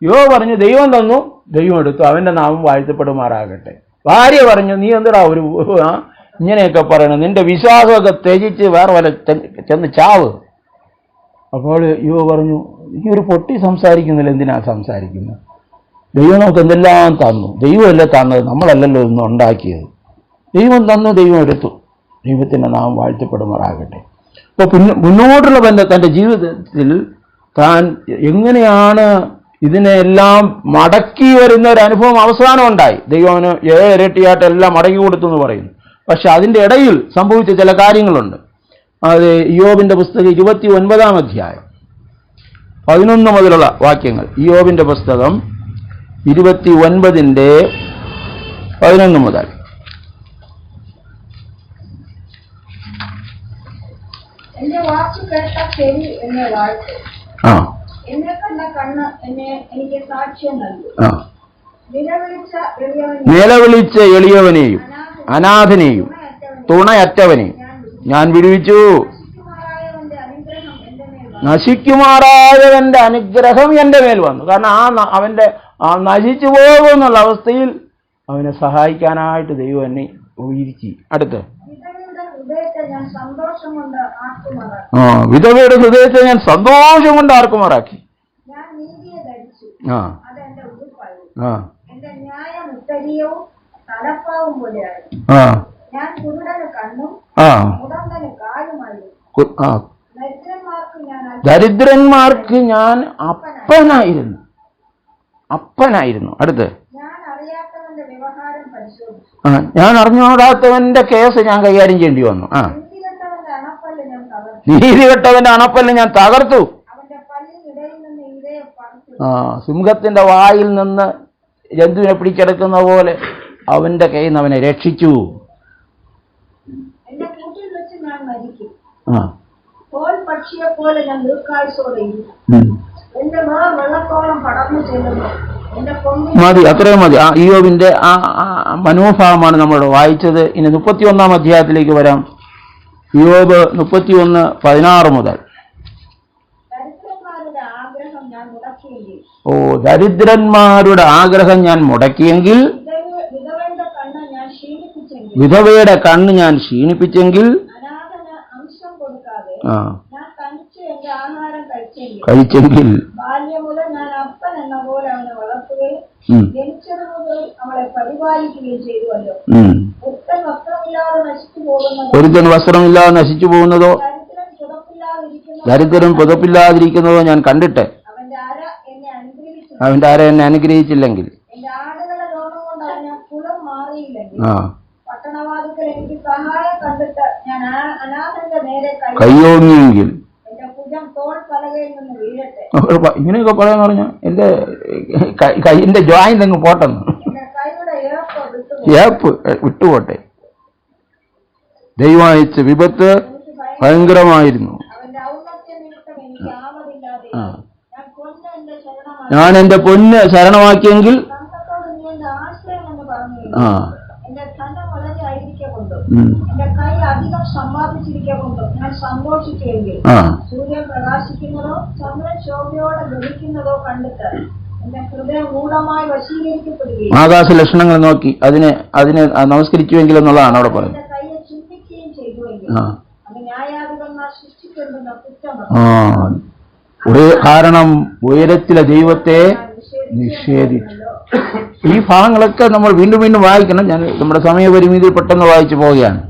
യോബ് പറഞ്ഞു, ദൈവം തന്നു, ദൈവം എടുത്തു, അവൻ്റെ നാമം വാഴ്ത്തപ്പെടുമാറാകട്ടെ. ഭാര്യ പറഞ്ഞു, നീ എന്തിടാ ഒരു ഇങ്ങനെയൊക്കെ പറയണം, നിന്റെ വിശ്വാസമൊക്കെ ത്യജിച്ച് വേറെ വല്ല ചെന്ന് ചാവ്. അപ്പോൾ യോബ് പറഞ്ഞു, ഈ ഒരു പൊട്ടി സംസാരിക്കുന്നില്ല, എന്തിനാ സംസാരിക്കുന്നത്? ദൈവം നമുക്ക് എന്തെല്ലാം തന്നു, ദൈവമല്ലേ തന്നത്, നമ്മളല്ലല്ലോ ഇന്ന് ഉണ്ടാക്കിയത്. ദൈവം തന്നു, ദൈവം എടുത്തു, ദൈവത്തിൻ്റെ നാമം വാഴ്ത്തപ്പെടുമാറാകട്ടെ. അപ്പോൾ മുന്നോട്ടുള്ള ബന്ധം, തൻ്റെ ജീവിതത്തിൽ താൻ എങ്ങനെയാണ് ഇതിനെല്ലാം മടക്കി വരുന്ന ഒരു അനുഭവം അവസാനം ഉണ്ടായി. ദൈവത്തിന് 7 ഇരട്ടിയായിട്ട് എല്ലാം മടക്കി കൊടുത്തു എന്ന് പറയുന്നു. പക്ഷെ അതിൻ്റെ ഇടയിൽ സംഭവിച്ച ചില കാര്യങ്ങളുണ്ട്. അത് ഇയ്യോബിന്റെ പുസ്തകം 29-ാം അധ്യായം 11 മുതലുള്ള വാക്യങ്ങൾ. ഇയ്യോബിന്റെ പുസ്തകം 29:11 മുതൽ. എന്റെ വാക്ക് കേട്ട ചെവി എന്നെ വാഴ്ത്തു, എന്നെ കണ്ട കണ്ണ് എനിക്ക് സാക്ഷ്യം നൽകി. നിലവിളിച്ച എളിയവനെയും അനാഥനെയും തുണയറ്റവനെയും ഞാൻ വിടുവിച്ചു. നശിക്കുമാറായവന്റെ അനുഗ്രഹം എന്റെ മേൽ വന്നു. കാരണം അവന്റെ നശിച്ചു പോകുമെന്നുള്ള അവസ്ഥയിൽ അവനെ സഹായിക്കാനായിട്ട് ദൈവം എന്നെ ഉയർത്തി. അടുത്ത് വിധവയുടെ ഹൃദയത്തെ ഞാൻ സന്തോഷം കൊണ്ട് ആർക്കുമാറാക്കി. ദരിദ്രന്മാർക്ക് ഞാൻ അപ്പനായിരുന്നു. അടുത്ത് ഞാൻ അറിഞ്ഞോടാത്തവന്റെ കേസ് ഞാൻ കൈകാര്യം ചെയ്യേണ്ടി വന്നു. നീതികെട്ടവന്റെ അണപ്പല്ല് ഞാൻ തകർത്തു. സിംഹത്തിന്റെ വായിൽ നിന്ന് ജന്തുവിനെ പിടിച്ചെടുക്കുന്ന പോലെ അവന്റെ കയ്യിൽ നിന്ന് അവനെ രക്ഷിച്ചു. മതി, അത്രയും മതി. ഇയ്യോബിന്റെ ആ മനോഭാവമാണ് നമ്മൾ വായിച്ചത്. ഇനി 31-ാം അധ്യായത്തിലേക്ക് വരാം. ഇയ്യോബ് 31:16 മുതൽ. ദരിദ്രന്മാരുടെ ആഗ്രഹം ഞാൻ മുടക്കിയെങ്കിൽ, വിധവയുടെ കണ്ണ് ഞാൻ ക്ഷീണിപ്പിച്ചെങ്കിൽ, കഴിച്ചെങ്കിൽ, ഒരുത്തൻ വസ്ത്രമില്ലാതെ നശിച്ചു പോകുന്നതോ ദരിദ്രൻ പുതപ്പില്ലാതിരിക്കുന്നതോ ഞാൻ കണ്ടിട്ട് അവന്റെ ആരെ എന്നെ അനുഗ്രഹിച്ചില്ലെങ്കിൽ, കയ്യോങ്ങിയെങ്കിൽ, ഇങ്ങനെയൊക്കെ പറയാന്ന് പറഞ്ഞാൽ എന്റെ കൈന്റെ ജോയിന്റ് അങ്ങ് പോട്ടെന്ന്, ഏപ്പ് വിട്ടുപോട്ടെ. ദൈവം അയച്ച വിപത്ത് ഭയങ്കരമായിരുന്നു. ഞാൻ എന്റെ പൊന്ന് ശരണമാക്കിയെങ്കിൽ സംഘത്തോട് നീ എന്റെ ആശ്രയം എന്ന് പറഞ്ഞു. ആ എന്റെ ധനം വളരെയായിരിക്കൊണ്ടും എന്റെ കൈ അധികം സമ്പാദിച്ചിരിക്കൊണ്ടും ഞാൻ സന്തോഷിക്കുമെങ്കിൽ സൂര്യൻ പ്രകാശിക്കുന്നതോ ചന്ദ്രൻ ശോഭയോടെ ധരിക്കുന്നതോ കണ്ടിട്ട് എന്റെ ഹൃദയം ഗൂഢമായി വശീകരിക്കപ്പെടുകയും ആകാശ ലക്ഷണങ്ങൾ നോക്കി അതിനെ നമസ്കരിക്കുമെങ്കിൽ എന്നുള്ളതാണ് അവിടെ പറയുന്നത്. എന്റെ കൈയെ ചുംബിക്കുകയും ചെയ്തുവെങ്കിൽ അത് ന്യായാധിപന്മാർ സൃഷ്ടിക്കേണ്ടുന്ന കുറ്റമാണ്. കാരണം ഉയരത്തിലെ ദൈവത്തെ നിഷേധിച്ചു. ഈ ഭാഗങ്ങളൊക്കെ നമ്മൾ വീണ്ടും വീണ്ടും വായിക്കണം. ഞാൻ നമ്മുടെ സമയപരിമിതി പെട്ടെന്ന് വായിച്ചു പോവുകയാണ്.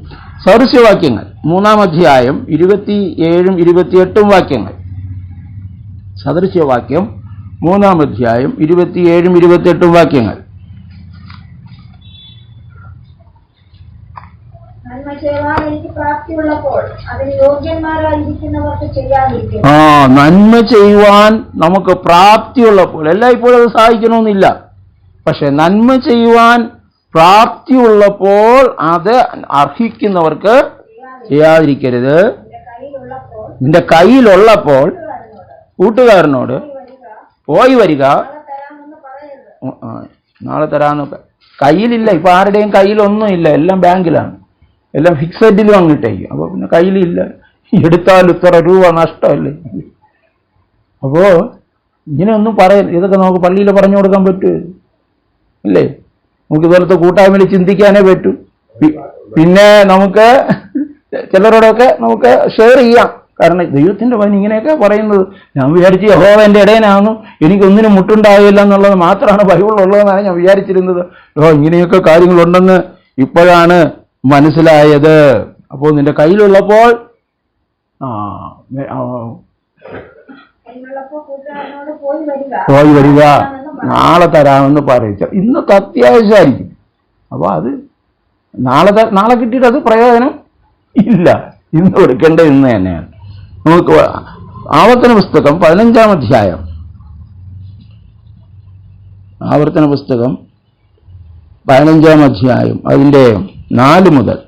സദൃശ്യവാക്യങ്ങൾ 3-ാം അധ്യായം 27-ഉം 28-ഉം വാക്യങ്ങൾ. സദൃശ്യവാക്യം 3-ാം അധ്യായം 27-ഉം 28-ഉം വാക്യങ്ങൾ. നന്മ ചെയ്യാൻ എനിക്ക് പ്രാപ്തിയുള്ളപ്പോൾ അതിന് യോഗ്യന്മാരായിരിക്കുന്നവർക്ക് ചെയ്യാതിരിക്കും. നന്മ ചെയ്യുവാൻ നമുക്ക് പ്രാപ്തിയുള്ളപ്പോൾ, എല്ലായ്പ്പോഴും അത് സാധിക്കണമെന്നില്ല, പക്ഷെ നന്മ ചെയ്യുവാൻ പ്രാപ്തിയുള്ളപ്പോൾ അത് അർഹിക്കുന്നവർക്ക് ചെയ്യാതിരിക്കരുത്. നിന്റെ കയ്യിലുള്ളപ്പോൾ കൂട്ടുകാരനോട് പോയി വരിക, നാളെ തരാമെന്നൊക്കെ. കയ്യിലില്ല, ഇപ്പൊ ആരുടെയും കയ്യിലൊന്നുമില്ല, എല്ലാം ബാങ്കിലാണ്, എല്ലാം ഫിക്സഡിലും അങ്ങിട്ടേക്കും. അപ്പൊ പിന്നെ കയ്യിലില്ല, എടുത്താൽ ഇത്ര രൂപ നഷ്ടമല്ലേ. അപ്പോ ഇങ്ങനെയൊന്നും ഇതൊക്കെ നമുക്ക് പള്ളിയിൽ പറഞ്ഞു കൊടുക്കാൻ പറ്റുമോ? ഇല്ലേ? നമുക്ക് ഇതുപോലത്തെ കൂട്ടായ്മയിൽ ചിന്തിക്കാനേ പറ്റൂ. പിന്നെ നമുക്ക് ചിലരോടൊക്കെ നമുക്ക് ഷെയർ ചെയ്യാം. കാരണം ദൈവത്തിന്റെ പനി ഇങ്ങനെയൊക്കെ പറയുന്നത്. ഞാൻ വിചാരിച്ച് യഹോവ എൻ്റെ ഇടയനാകുന്നു, എനിക്കൊന്നിനും മുട്ടുണ്ടാവില്ല എന്നുള്ളത് മാത്രമാണ് ബൈബിളിലുള്ളതെന്നാണ് ഞാൻ വിചാരിച്ചിരുന്നത്. ഇങ്ങനെയൊക്കെ കാര്യങ്ങളുണ്ടെന്ന് ഇപ്പോഴാണ് മനസ്സിലായത്. അപ്പോൾ നിന്റെ കയ്യിലുള്ളപ്പോൾ പോയി വരിക, നാളെ തരാമെന്ന് പറയിച്ച ഇന്നത്തെ അത്യാവശ്യമായിരിക്കും. അപ്പോൾ അത് നാളെ കിട്ടിയിട്ട് അത് പ്രയോജനം ഇല്ല. ഇന്ന് കൊടുക്കേണ്ടത് ഇന്ന് തന്നെയാണ്. നമുക്ക് ആവർത്തന പുസ്തകം 15-ാം അധ്യായം, ആവർത്തന പുസ്തകം 15-ാം അധ്യായം അതിൻ്റെ 4 മുതൽ.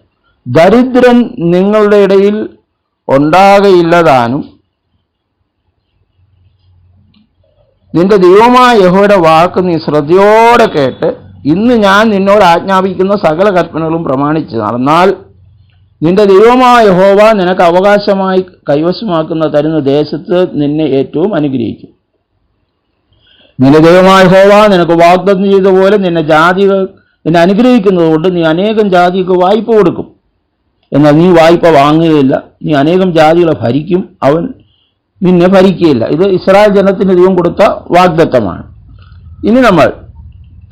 ദരിദ്രൻ നിങ്ങളുടെ ഇടയിൽ ഉണ്ടാകയില്ലതാനും നിന്റെ ദൈവമായ യഹോവയുടെ വാക്ക് നീ ശ്രദ്ധയോടെ കേട്ട് ഇന്ന് ഞാൻ നിന്നോട് ആജ്ഞാപിക്കുന്ന സകല കൽപ്പനകളും പ്രമാണിച്ച് നടന്നാൽ നിന്റെ ദൈവമായ യഹോവ നിനക്ക് അവകാശമായി കൈവശമാക്കുന്ന തരുന്ന ദേശത്ത് നിന്നെ ഏറ്റവും അനുഗ്രഹിക്കും. നിന്റെ ദൈവമായ യഹോവ നിനക്ക് വാഗ്ദത്തം ചെയ്ത പോലെ നിന്നെ അനുഗ്രഹിക്കുന്നത് കൊണ്ട് നീ അനേകം ജാതികൾക്ക് വായ്പ കൊടുക്കും. എന്നാൽ നീ വായ്പ വാങ്ങുകയില്ല. നീ അനേകം ജാതികളെ ഭരിക്കും, അവൻ നിന്നെ ഭരിക്കുകയില്ല. ഇത് ഇസ്രായേൽ ജനത്തിന് ദൈവം കൊടുത്ത വാഗ്ദത്തമാണ്. ഇനി നമ്മൾ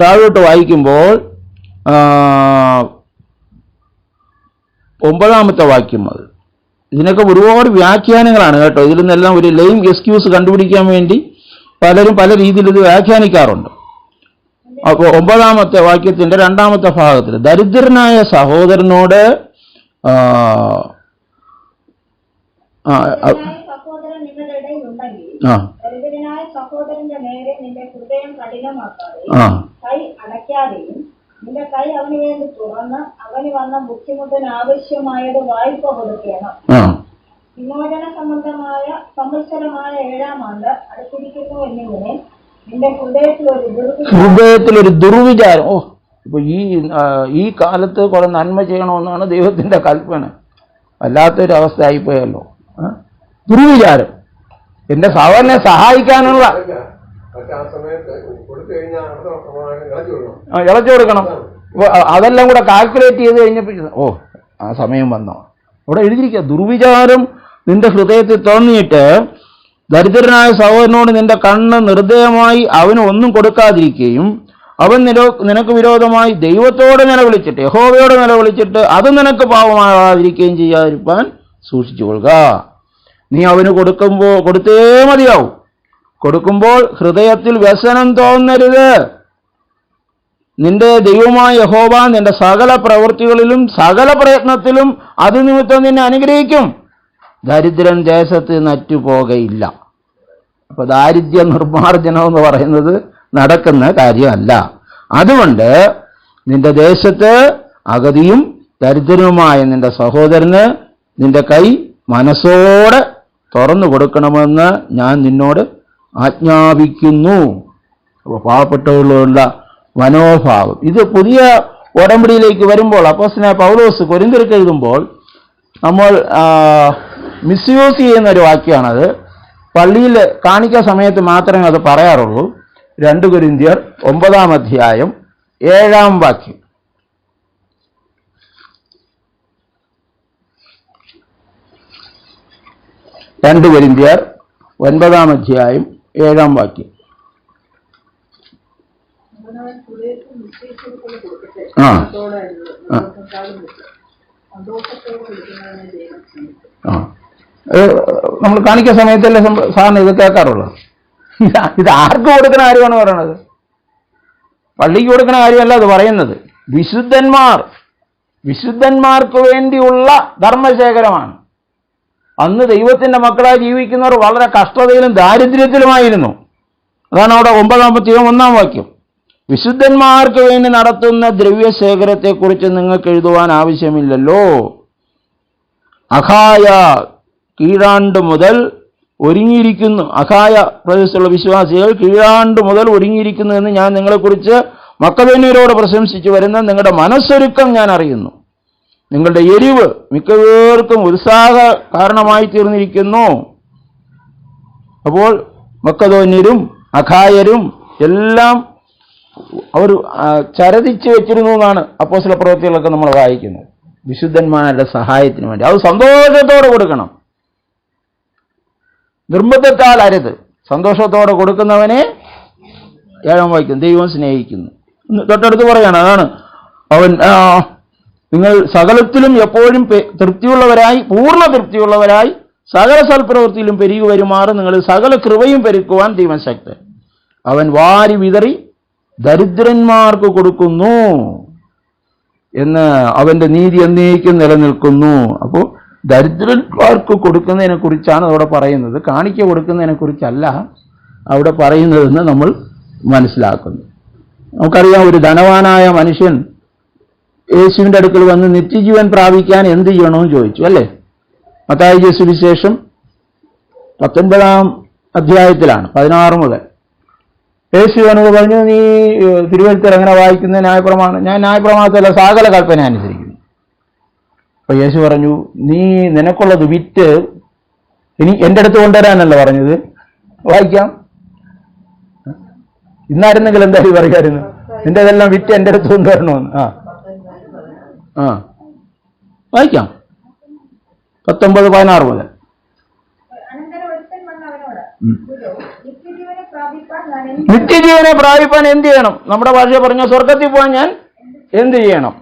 താഴോട്ട് വായിക്കുമ്പോൾ 9-ാമത്തെ വാക്യം മുതൽ ഇതിനൊക്കെ ഒരുപാട് വ്യാഖ്യാനങ്ങളാണ് കേട്ടോ. ഇതിൽ നിന്നെല്ലാം ഒരു ലെയിം എക്സ്ക്യൂസ് കണ്ടുപിടിക്കാൻ വേണ്ടി പലരും പല രീതിയിൽ ഇത് വ്യാഖ്യാനിക്കാറുണ്ട്. അപ്പോൾ 9-ാമത്തെ വാക്യത്തിന്റെ 2-ാമത്തെ ഭാഗത്തിൽ ദരിദ്രനായ സഹോദരനോട് സഹോദരൻ നിങ്ങളുടെ ഇടയിൽ ഉണ്ടെങ്കിൽ ദരിദ്രനായ സഹോദരന്റെ നേരെ നിന്റെ ഹൃദയം കഠിനമാക്കാതെയും കൈ അടയ്ക്കാതെയും നിന്റെ കൈ അവന് വേണ്ടി തുറന്ന് അവന് വന്ന ബുദ്ധിമുട്ടിന് ആവശ്യമായത് വായ്പ കൊടുക്കണം. വിമോചന സംവത്സരമായ 7-ാം ആണ്ട് അടുത്തിരിക്കുന്നു എന്നിങ്ങനെ നിന്റെ ഹൃദയത്തിലൊരു ദുർവിചാരം. ഇപ്പൊ ഈ കാലത്ത് കുറെ നന്മ ചെയ്യണമെന്നാണ് ദൈവത്തിന്റെ കൽപ്പന. വല്ലാത്തൊരു അവസ്ഥ ആയിപ്പോയല്ലോ. ദുർവിചാരം. എന്റെ സഹോദരനെ സഹായിക്കാനുള്ള ഇളച്ചു കൊടുക്കണം. അതെല്ലാം കൂടെ കാൽക്കുലേറ്റ് ചെയ്ത് കഴിഞ്ഞപ്പോൾ ആ സമയം വന്നോ. അവിടെ എഴുതിയിരിക്കുക ദുർവിചാരം നിന്റെ ഹൃദയത്തിൽ തോന്നിയിട്ട് ദരിദ്രനായ സഹോദരനോട് നിന്റെ കണ്ണ് നിർദ്ദയമായി അവന് ഒന്നും കൊടുക്കാതിരിക്കുകയും അവൻ നിനക്ക് വിരോധമായി ദൈവത്തോട് നിലവിളിച്ചിട്ട് യഹോവയോട് നിലവിളിച്ചിട്ട് അത് നിനക്ക് പാപമാകാതിരിക്കുകയും ചെയ്യാതിരിക്കാൻ സൂക്ഷിച്ചുകൊള്ളുക. നീ അവന് കൊടുത്തേ മതിയാവും. കൊടുക്കുമ്പോൾ ഹൃദയത്തിൽ വ്യസനം തോന്നരുത്. നിന്റെ ദൈവമായ യഹോവ നിന്റെ സകല പ്രവൃത്തികളിലും സകല പ്രയത്നത്തിലും അത് നിമിത്തം നിന്നെ അനുഗ്രഹിക്കും. ദരിദ്രൻ ദേശത്ത് നറ്റുപോകയില്ല. അപ്പൊ ദാരിദ്ര്യ നിർമ്മാർജ്ജനം എന്ന് പറയുന്നത് നടക്കുന്ന കാര്യമല്ല. അതുകൊണ്ട് നിന്റെ ദേശത്ത് അഗതിയും ദരിദ്രനുമായ നിന്റെ സഹോദരന് നിന്റെ കൈ മനസ്സോടെ തുറന്നു കൊടുക്കണമെന്ന് ഞാൻ നിന്നോട് ആജ്ഞാപിക്കുന്നു. അപ്പോൾ പാവപ്പെട്ടവരോടുള്ള മനോഭാവം, ഇത് പുതിയ ഉടമ്പടിയിലേക്ക് വരുമ്പോൾ അപ്പോസ്തലനായ പൗലോസ് കൊരിന്ത്യർക്ക് എഴുതുമ്പോൾ നമ്മൾ മിസ്യൂസ് ചെയ്യുന്ന ഒരു വാക്യമാണത്. പള്ളിയിൽ കാണിക്ക സമയത്ത് മാത്രമേ അത് പറയാറുള്ളൂ. 2 കൊരിന്ത്യർ 9-ാം അധ്യായം 7-ാം വാക്യം. 2 കൊരിന്ത്യർ 9-ാം അധ്യായം 7-ാം വാക്യം. നമ്മൾ കാണിക്ക സമയത്തല്ലേ സാറിന് ഇത് കേൾക്കാറുള്ളത്. ഇത് ആർക്ക് കൊടുക്കുന്ന കാര്യമാണ് പറയണത്? പള്ളിക്ക് കൊടുക്കുന്ന കാര്യമല്ല അത് പറയുന്നത്. വിശുദ്ധന്മാർക്ക് വേണ്ടിയുള്ള ധർമ്മശേഖരമാണ്. അന്ന് ദൈവത്തിന്റെ മക്കളായി ജീവിക്കുന്നവർ വളരെ കഷ്ടതയിലും ദാരിദ്ര്യത്തിലുമായിരുന്നു. അതാണ് അവിടെ 9-ാം അധ്യായം 1-ാം വാക്യം. വിശുദ്ധന്മാർക്ക് വേണ്ടി നടത്തുന്ന ദ്രവ്യശേഖരത്തെക്കുറിച്ച് നിങ്ങൾക്ക് എഴുതുവാൻ ആവശ്യമില്ലല്ലോ. അഖായ കീഴാണ്ട് മുതൽ ഒരുങ്ങിയിരിക്കുന്നു. അഖായ പ്രദേശത്തുള്ള വിശ്വാസികൾ കീഴാണ്ട് മുതൽ ഒരുങ്ങിയിരിക്കുന്നു എന്ന് ഞാൻ നിങ്ങളെക്കുറിച്ച് മക്കതോന്യരോട് പ്രശംസിച്ചു വരുന്ന നിങ്ങളുടെ മനസ്സൊരുക്കം ഞാൻ അറിയുന്നു. നിങ്ങളുടെ എരിവ് മിക്കവർക്കും ഉത്സാഹ കാരണമായി തീർന്നിരിക്കുന്നു. അപ്പോൾ മക്കതോന്യരും അഖായരും എല്ലാം അവർ ചരതിച്ച് വെച്ചിരുന്നു എന്നാണ് അപ്പോസ്തല പ്രവൃത്തികളൊക്കെ നമ്മൾ വായിക്കുന്നത്. വിശുദ്ധന്മാരുടെ സഹായത്തിന് വേണ്ടി അത് സന്തോഷത്തോടെ കൊടുക്കണം, നിർബന്ധത്താൽ അരുത്. സന്തോഷത്തോടെ കൊടുക്കുന്നവനെ 7-ാം വാക്യം ദൈവം സ്നേഹിക്കുന്നു. തൊട്ടടുത്ത് പറയാണ്, അതാണ് അവൻ നിങ്ങൾ സകലത്തിലും എപ്പോഴും തൃപ്തിയുള്ളവരായി, പൂർണ്ണ തൃപ്തിയുള്ളവരായി സകല സൽപ്രവൃത്തിയിലും പെരുകി വരുമാറ് നിങ്ങൾ സകല കൃപയും പെരുക്കുവാൻ ദൈവം ശക്തൻ. അവൻ വാരി വിതറി ദരിദ്രന്മാർക്ക് കൊടുക്കുന്നു എന്ന് അവന്റെ നീതി എന്നേക്കും നിലനിൽക്കുന്നു. അപ്പോൾ ദരിദ്രന്മാർക്ക് കൊടുക്കുന്നതിനെ കുറിച്ചാണ് അവിടെ പറയുന്നത്, കാണിക്ക കൊടുക്കുന്നതിനെ കുറിച്ചല്ല അവിടെ പറയുന്നതെന്ന് നമ്മൾ മനസ്സിലാക്കുന്നു. നമുക്കറിയാം, ഒരു ധനവാനായ മനുഷ്യൻ യേശുവിൻ്റെ അടുക്കൽ വന്ന് നിത്യജീവൻ പ്രാപിക്കാൻ എന്ത് ചെയ്യണമെന്ന് ചോദിച്ചു, അല്ലേ? മത്തായി സുവിശേഷം 19-ാം അധ്യായത്തിലാണ് 16 മുതൽ. യേശു എന്നോട് പറഞ്ഞു, നീ തിരുവഴുത്തിൽ എങ്ങനെ വായിക്കുന്ന ന്യായപ്രമാണം? ഞാൻ ന്യായപ്രമാണത്തിലെ സകല കൽപ്പന അനുസരിക്കുന്നു. അപ്പൊ യേശു പറഞ്ഞു, നീ നിനക്കുള്ളത് വിറ്റ് ഇനി എൻ്റെ അടുത്ത് കൊണ്ടുവരാനല്ല പറഞ്ഞത്, വായിക്കാം. ഇന്നായിരുന്നെങ്കിൽ എന്തായാലും പറയായിരുന്നു, നിന്റെ ഇതെല്ലാം വിറ്റ് എൻ്റെ അടുത്ത് കൊണ്ടുവരണമെന്ന്. വായിക്കാം 19-16 മുതൽ. നിത്യജീവനെ പ്രാപിപ്പാൻ എന്ത് ചെയ്യണം? നമ്മുടെ ഭാഷ പറഞ്ഞ സ്വർഗത്തിൽ പോകാൻ ഞാൻ എന്ത് ചെയ്യണം?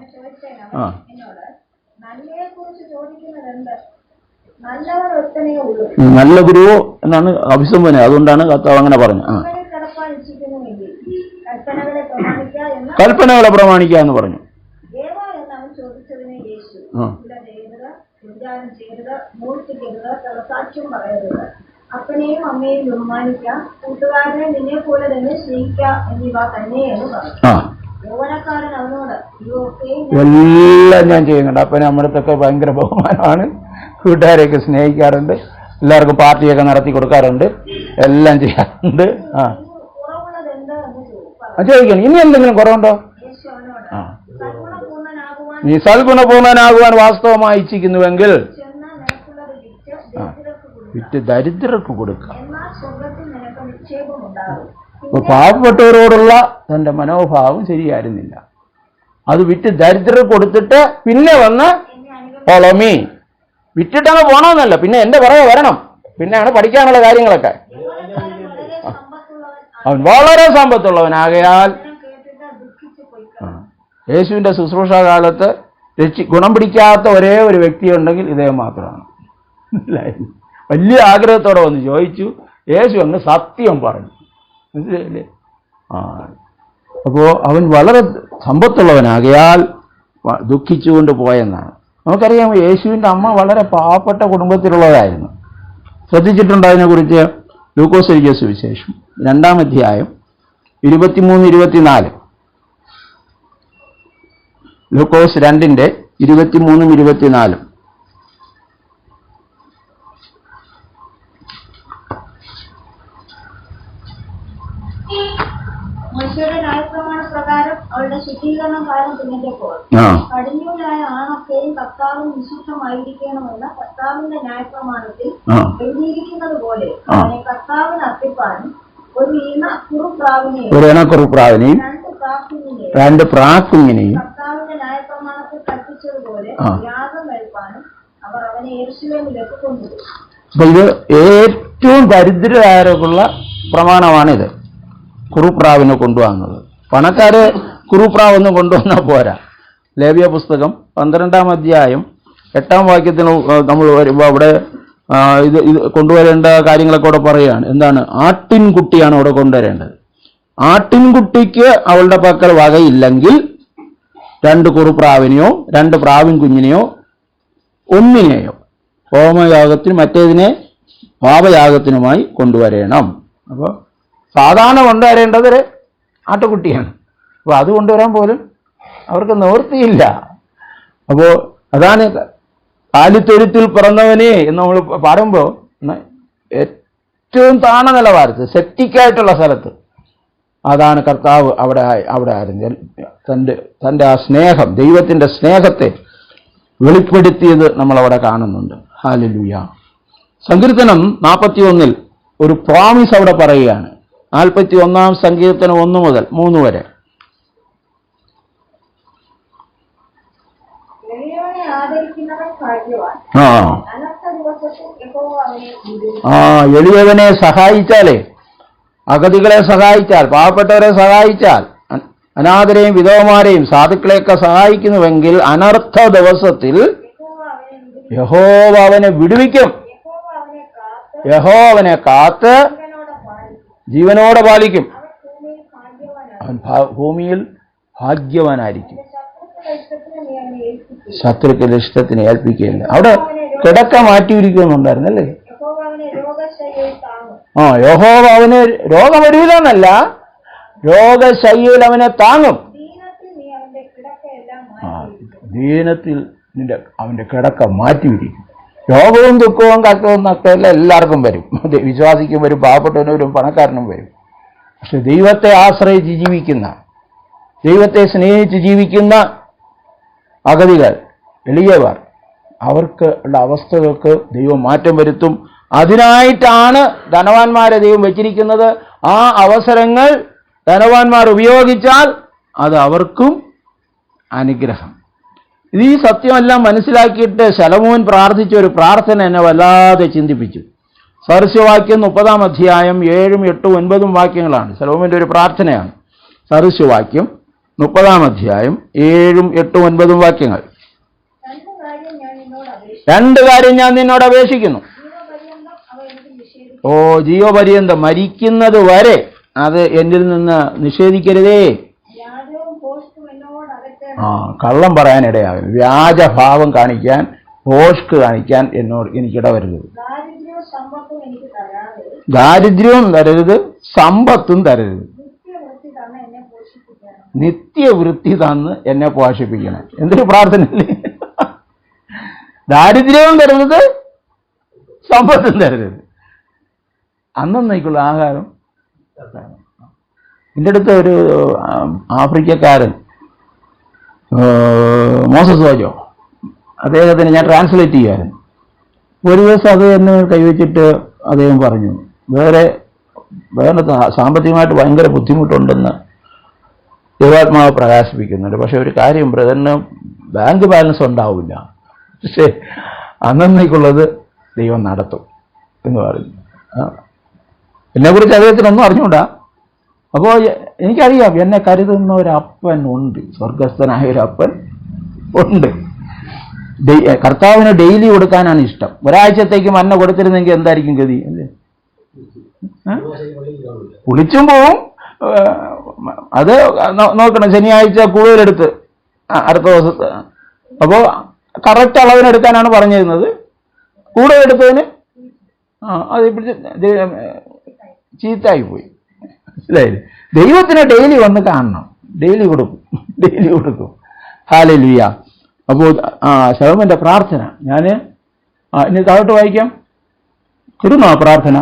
നല്ല ഗുരുവോ എന്നാണ് അഭിസംബോധന. അതുകൊണ്ടാണ് കർത്താവ് അങ്ങനെ പറഞ്ഞത്. കൽപ്പനകളെ പ്രമാണിക്കുക എന്ന് പറഞ്ഞു. അപ്പനെയും അമ്മയെയും ബഹുമാനിക്കാം, കൂട്ടുകാരനെ നിന്നെ പോലെ തന്നെ സ്നേഹിക്കാം എന്നിവ തന്നെയെന്ന് പറഞ്ഞു. യൗവനക്കാരൻ അവനോട് എല്ലാം ഞാൻ ചെയ്യുന്നുണ്ട്. അപ്പനെ അമ്മടത്തൊക്കെ ഭയങ്കര ബഹുമാനമാണ്, കൂട്ടുകാരെയൊക്കെ സ്നേഹിക്കാറുണ്ട്, എല്ലാവർക്കും പാർട്ടിയൊക്കെ നടത്തി കൊടുക്കാറുണ്ട്, എല്ലാം ചെയ്യാറുണ്ട്. ചോദിക്കണം, ഇനി എന്തെങ്കിലും കുറവുണ്ടോ? നീ സൽഗുണപൂർണനാകുവാൻ വാസ്തവമായി ഇച്ഛിക്കുന്നുവെങ്കിൽ വിറ്റ് ദരിദ്രർക്ക് കൊടുക്കുക. അപ്പൊ പാവപ്പെട്ടവരോടുള്ള തന്റെ മനോഭാവം ശരിയായിരുന്നില്ല. അത് വിറ്റ് ദരിദ്രർക്ക് കൊടുത്തിട്ട് പിന്നെ വന്ന് ഫോളോമീ, വിറ്റിട്ടങ്ങ് പോണമെന്നല്ല, പിന്നെ എന്റെ പുറകെ വരണം, പിന്നെയാണ് പഠിക്കാനുള്ള കാര്യങ്ങളൊക്കെ. അവൻ വളരെ സമ്പത്തുള്ളവനാകയാൽ യേശുവിന്റെ ശുശ്രൂഷ കാലത്ത് ഗുണം പിടിക്കാത്ത ഒരേ ഒരു വ്യക്തിയുണ്ടെങ്കിൽ ഇദ്ദേഹം മാത്രമാണ്. വലിയ ആഗ്രഹത്തോടെ വന്ന് ചോദിച്ചു, യേശു അങ്ങ് സത്യം പറഞ്ഞു. മനസ്സിലായില്ലേ? അപ്പോ അവൻ വളരെ സമ്പത്തുള്ളവനാകയാൽ ദുഃഖിച്ചുകൊണ്ട് പോയെന്നാണ്. നമുക്കറിയാം, യേശുവിൻ്റെ അമ്മ വളരെ പാവപ്പെട്ട കുടുംബത്തിലുള്ളതായിരുന്നു. ശ്രദ്ധിച്ചിട്ടുണ്ടോ അതിനെക്കുറിച്ച്? ലൂക്കോസ് എഴുതിയ സുവിശേഷം 2-ാം അധ്യായം 23-24. ലൂക്കോസ് 2:23-24. മോശയുടെ ന്യായപ്രമാണ പ്രകാരം അവളുടെ ശുദ്ധീകരണം കാലം തികഞ്ഞപ്പോൾ കടിഞ്ഞൂലായ ആണൊക്കെയും കർത്താവിന് വിശുദ്ധമായിരിക്കണമെന്ന കർത്താവിന്റെ ന്യായപ്രമാണത്തിൽ എഴുതിയിരിക്കുന്നത് പോലെ അവനെ കർത്താവിന് അർപ്പിപ്പാനും ഒരു കുറുപ്രാവിനെയും രണ്ട് പ്രാക്കുഞ്ഞിനെയും കർത്താവിന്റെ ന്യായപ്രമാണത്തിൽ കൽപ്പിച്ചതുപോലെ യാഗം കഴിപ്പാനും അവർ അവനെ യെരൂശലേമിലേക്ക് കൊണ്ടുപോയി. അപ്പൊ ഇത് ഏറ്റവും ദരിദ്രരായവർക്കുള്ള പ്രമാണമാണിത്, കുറുപ്രാവിനെ കൊണ്ടുവന്നത്. പണക്കാര് കുറുപ്രാവൊന്നും കൊണ്ടുവന്നാൽ പോരാ. ലേവ്യ പുസ്തകം 12-ാം അധ്യായം 8-ാം വാക്യത്തിന് നമ്മൾ വരുമ്പോൾ അവിടെ ഇത് കൊണ്ടുവരേണ്ട കാര്യങ്ങളൊക്കെ അവിടെ പറയുകയാണ്. എന്താണ്? ആട്ടിൻകുട്ടിയാണ് അവിടെ കൊണ്ടുവരേണ്ടത്. ആട്ടിൻകുട്ടിക്ക് അവളുടെ പക്കൽ വകയില്ലെങ്കിൽ 2 കുറുപ്രാവിനെയോ 2 പ്രാവിൻ കുഞ്ഞിനെയോ ഒന്നിനെയോ ഹോമയാഗത്തിന് മറ്റേതിനെ പാപയാഗത്തിനുമായി കൊണ്ടുവരണം. അപ്പോൾ സാധാരണ കൊണ്ടുവരേണ്ടത് ഒരു ആട്ടുകുട്ടിയാണ്. അപ്പോൾ അത് കൊണ്ടുവരാൻ പോലും അവർക്ക് നിവൃത്തിയില്ല. അപ്പോൾ അതാണ് കാലിത്തൊഴുത്തിൽ പിറന്നവനെ എന്ന് നമ്മൾ പാടുമ്പോൾ ഏറ്റവും താണ നിലവാരത്ത് സെപ്റ്റിക്കായിട്ടുള്ള സ്ഥലത്ത് അതാണ് കർത്താവ് അവിടെ ആയിരുന്നു. തൻ്റെ ആ സ്നേഹം, ദൈവത്തിൻ്റെ സ്നേഹത്തെ വെളിപ്പെടുത്തിയത് നമ്മളവിടെ കാണുന്നുണ്ട്. ഹല്ലേലൂയ. സങ്കീർത്തനം 41 ഒരു പ്രോമിസ് അവിടെ പറയുകയാണ്. 41-ാം സങ്കീർത്തനം 1 മുതൽ 3 വരെ. എളിയവനെ സഹായിച്ചാലേ, അഗതികളെ സഹായിച്ചാൽ, പാവപ്പെട്ടവരെ സഹായിച്ചാൽ, അനാഥരെയും വിധവമാരെയും സാധുക്കളെയൊക്കെ സഹായിക്കുന്നുവെങ്കിൽ അനർത്ഥ ദിവസത്തിൽ യഹോവ അവനെ വിടുവിക്കും. യഹോവ അവനെ കാത്ത് ജീവനോടെ പാലിക്കും. അവൻ ഭൂമിയിൽ ഭാഗ്യവാനായിരിക്കും. ശത്രുക്കളുടെ ഇഷ്ടത്തിന് ഏൽപ്പിക്കുകയില്ല. അവിടെ കിടക്ക മാറ്റിയിരിക്കുന്നുണ്ടായിരുന്നല്ലേ? യഹോവ അവന് രോഗം വരില്ലെന്നല്ല, രോഗശയ്യയിൽ അവനെ താങ്ങും. ദീനത്തിൽ അവന്റെ കിടക്ക മാറ്റിയിരിക്കും. രോഗവും ദുഃഖവും കഷ്ടവും നഷ്ടവും എല്ലാവർക്കും വരും. വിശ്വാസിക്കും വരും, പാവപ്പെട്ടവനും വരും, പണക്കാരനും വരും. പക്ഷെ ദൈവത്തെ ആശ്രയിച്ച് ജീവിക്കുന്ന, ദൈവത്തെ സ്നേഹിച്ച് ജീവിക്കുന്ന അഗതികൾ, എളിയവർ, അവർക്ക് ഉള്ള അവസ്ഥകൾക്ക് ദൈവം മാറ്റം വരുത്തും. അതിനായിട്ടാണ് ധനവാന്മാരെ ദൈവം വെച്ചിരിക്കുന്നത്. ആ അവസരങ്ങൾ ധനവാന്മാർ ഉപയോഗിച്ചാൽ അത് അവർക്കും അനുഗ്രഹം. ഈ സത്യമെല്ലാം മനസ്സിലാക്കിയിട്ട് ശലോമോൻ പ്രാർത്ഥിച്ച ഒരു പ്രാർത്ഥന എന്നെ വല്ലാതെ ചിന്തിപ്പിച്ചു. സദൃശവാക്യം 30-ാം അധ്യായം 7, 8, 9 വാക്യങ്ങളാണ്. ശലോമോന്റെ ഒരു പ്രാർത്ഥനയാണ്. സദൃശവാക്യം 30-ാം അധ്യായം 7, 8, 9 വാക്യങ്ങൾ. 2 കാര്യം ഞാൻ നിന്നോട് അപേക്ഷിക്കുന്നു. ജീവപര്യന്തം, മരിക്കുന്നത് വരെ അത് എന്നിൽ നിന്ന് നിഷേധിക്കരുതേ. കള്ളം പറയാനിടയാകും, വ്യാജഭാവം കാണിക്കാൻ, ഭോഷ്ക് കാണിക്കാൻ എനിക്കിടവരുത്. ദാരിദ്ര്യവും തരരുത്, സമ്പത്തും തരരുത്. നിത്യവൃത്തി തന്ന് എന്നെ പോഷിപ്പിക്കണം. എന്തൊരു പ്രാർത്ഥനയല്ലേ! ദാരിദ്ര്യവും തരരുത്, സമ്പത്തും തരരുത്. അന്നേക്കുള്ള ആഹാരം. എൻ്റെ അടുത്ത് ഒരു ആഫ്രിക്കക്കാരൻ, മോസസ് വാജോ, അദ്ദേഹത്തിന് ഞാൻ ട്രാൻസ്ലേറ്റ് ചെയ്യായിരുന്നു. ഒരു ദിവസം അത് എന്നെ കൈവച്ചിട്ട് അദ്ദേഹം പറഞ്ഞു, വേറെ സാമ്പത്തികമായിട്ട് ഭയങ്കര ബുദ്ധിമുട്ടുണ്ടെന്ന് ദൈവാത്മാവ് പ്രകാശിപ്പിക്കുന്നുണ്ട്. പക്ഷെ ഒരു കാര്യം, ബ്രദറിന് ബാങ്ക് ബാലൻസ് ഉണ്ടാവില്ല, പക്ഷേ അന്നേക്കുള്ളത് ദൈവം നടത്തും എന്ന് പറഞ്ഞു. എന്നെക്കുറിച്ച് അദ്ദേഹത്തിനൊന്നും അറിഞ്ഞൂടാ. അപ്പോൾ എനിക്കറിയാം, എന്നെ കരുതുന്ന ഒരപ്പൻ ഉണ്ട്, സ്വർഗസ്ഥനായ ഒരു അപ്പൻ ഉണ്ട്. കർത്താവിന് ഡെയിലി കൊടുക്കാനാണ് ഇഷ്ടം. ഒരാഴ്ചത്തേക്ക് മന്ന കൊടുത്തിരുന്നെങ്കിൽ എന്തായിരിക്കും ഗതി? അല്ലേ? കുളിച്ചും പോവും. അത് നോക്കണം, ശനിയാഴ്ച കൂടുതലെടുത്ത് അടുത്ത ദിവസത്തെ. അപ്പോൾ കറക്റ്റ് അളവിനെടുക്കാനാണ് പറഞ്ഞിരുന്നത്. കൂടുതലെടുത്തതിന് അത് ചീത്തായി പോയി. മനസ്സിലായില്ലേ? ദൈവത്തിന് ഡെയിലി വന്ന് കാണണം, ഡെയിലി കൊടുക്കും. ഹല്ലേലൂയ. അപ്പോൾ ശലോമോന്റെ പ്രാർത്ഥന ഞാൻ ഇനി താഴോട്ട് വായിക്കാം. കിടുന്നോ പ്രാർത്ഥന?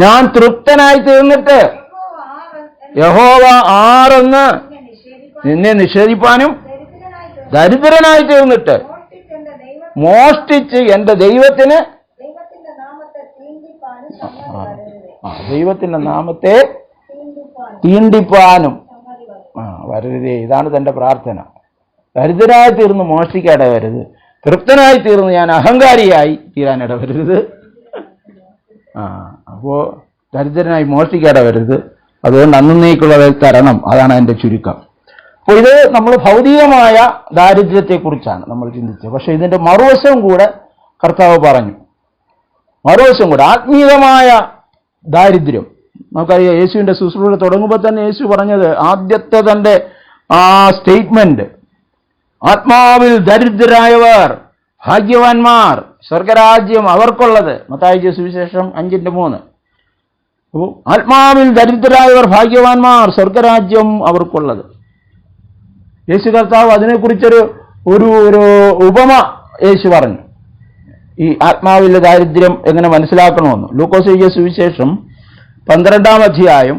ഞാൻ തൃപ്തനായി തീർന്നിട്ട് യഹോവ ആരെന്ന് നിന്നെ നിഷേധിപ്പാനും ദരിദ്രനായി തീർന്നിട്ട് മോഷ്ടിച്ച് എന്റെ ദൈവത്തിന് ദൈവത്തിന്റെ നാമത്തെ തീണ്ടിപ്പാനും വരരുതേ. ഇതാണ് തന്റെ പ്രാർത്ഥന. ദരിദ്രനായി തീർന്ന് മോഷ്ടിക്കാനിടവരുത്, തൃപ്തനായി തീർന്ന് ഞാൻ അഹങ്കാരിയായി തീരാനിടവരുത്. അപ്പോ ദരിദ്രനായി മോഷ്ടിക്കാനിടവരുത്. അതുകൊണ്ട് അന്നേക്കുള്ളത് തരണം. അതാണ് അതിന്റെ ചുരുക്കം. അപ്പോൾ ഇത് നമ്മൾ ഭൗതികമായ ദാരിദ്ര്യത്തെക്കുറിച്ചാണ് നമ്മൾ ചിന്തിച്ചത്. പക്ഷെ ഇതിന്റെ മറുവശവും കൂടെ കർത്താവ് പറഞ്ഞു. മറുവശം കൂടെ ആത്മീയമായ ദാരിദ്ര്യം നമുക്കറിയാം. യേശുവിന്റെ ശുശ്രൂഷ തുടങ്ങുമ്പോൾ തന്നെ യേശു പറഞ്ഞത് ആദ്യത്തെ തന്റെ ആ സ്റ്റേറ്റ്മെന്റ്, ആത്മാവിൽ ദരിദ്രരായവർ ഭാഗ്യവാന്മാർ, സ്വർഗരാജ്യം അവർക്കുള്ളത്. മത്തായി സുവിശേഷം 5:3. അപ്പോൾ ആത്മാവിൽ ദരിദ്രരായവർ ഭാഗ്യവാന്മാർ, സ്വർഗരാജ്യം അവർക്കുള്ളത്. യേശു കർത്താവ് അതിനെക്കുറിച്ചൊരു ഒരു ഉപമ യേശു പറഞ്ഞു. ഈ ആത്മാവിലെ ദാരിദ്ര്യം എങ്ങനെ മനസ്സിലാക്കണമെന്ന്. ലൂക്കോസ് എഴുതിയ സുവിശേഷം 12-ാം അധ്യായം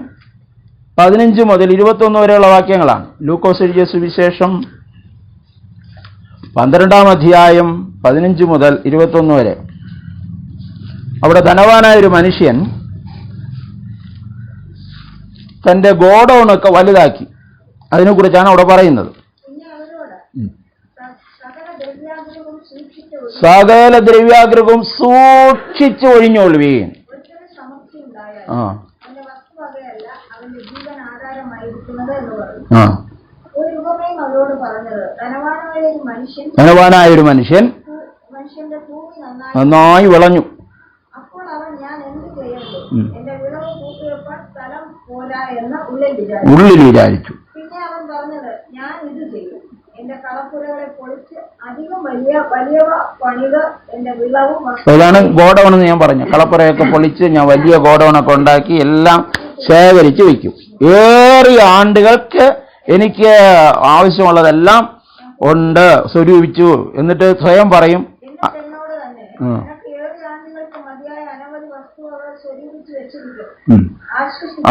15 മുതൽ 21 വരെയുള്ള വാക്യങ്ങളാണ്. ലൂക്കോസ് എഴുതിയ സുവിശേഷം 12-ാം അധ്യായം 15 മുതൽ 21 വരെ. അവിടെ ധനവാനായൊരു മനുഷ്യൻ തന്റെ ഗോഡൌണൊക്കെ വലുതാക്കി. അതിനെക്കുറിച്ചാണ് അവിടെ പറയുന്നത്. സകല ദ്രവ്യാഗ്രഹവും സൂക്ഷിച്ച് ഒഴിഞ്ഞൊള്ളുവീൻ. ധനവാനായൊരു മനുഷ്യൻ നന്നായി വിളഞ്ഞു. ഉള്ളിൽ വിചാരിച്ചു. പിന്നെ അവൻ പറഞ്ഞത്, ഞാൻ ഇത് ചെയ്യും, എന്റെ കളപ്പുരകളെ പൊളിച്ച് അധികം വലിയ വലിയ പണിത് എന്റെ വിളവും. അതാണ് ഗോഡൌൺ എന്ന് ഞാൻ പറഞ്ഞു. കളപ്പുരയൊക്കെ പൊളിച്ച് ഞാൻ വലിയ ഗോഡൌണൊക്കെ ഉണ്ടാക്കി എല്ലാം ശേഖരിച്ച് വയ്ക്കും. ഏറിയ ആണ്ടുകൾക്ക് എനിക്ക് ആവശ്യമുള്ളതെല്ലാം ഉണ്ട്, സ്വരൂപിച്ചു. എന്നിട്ട് സ്വയം പറയും,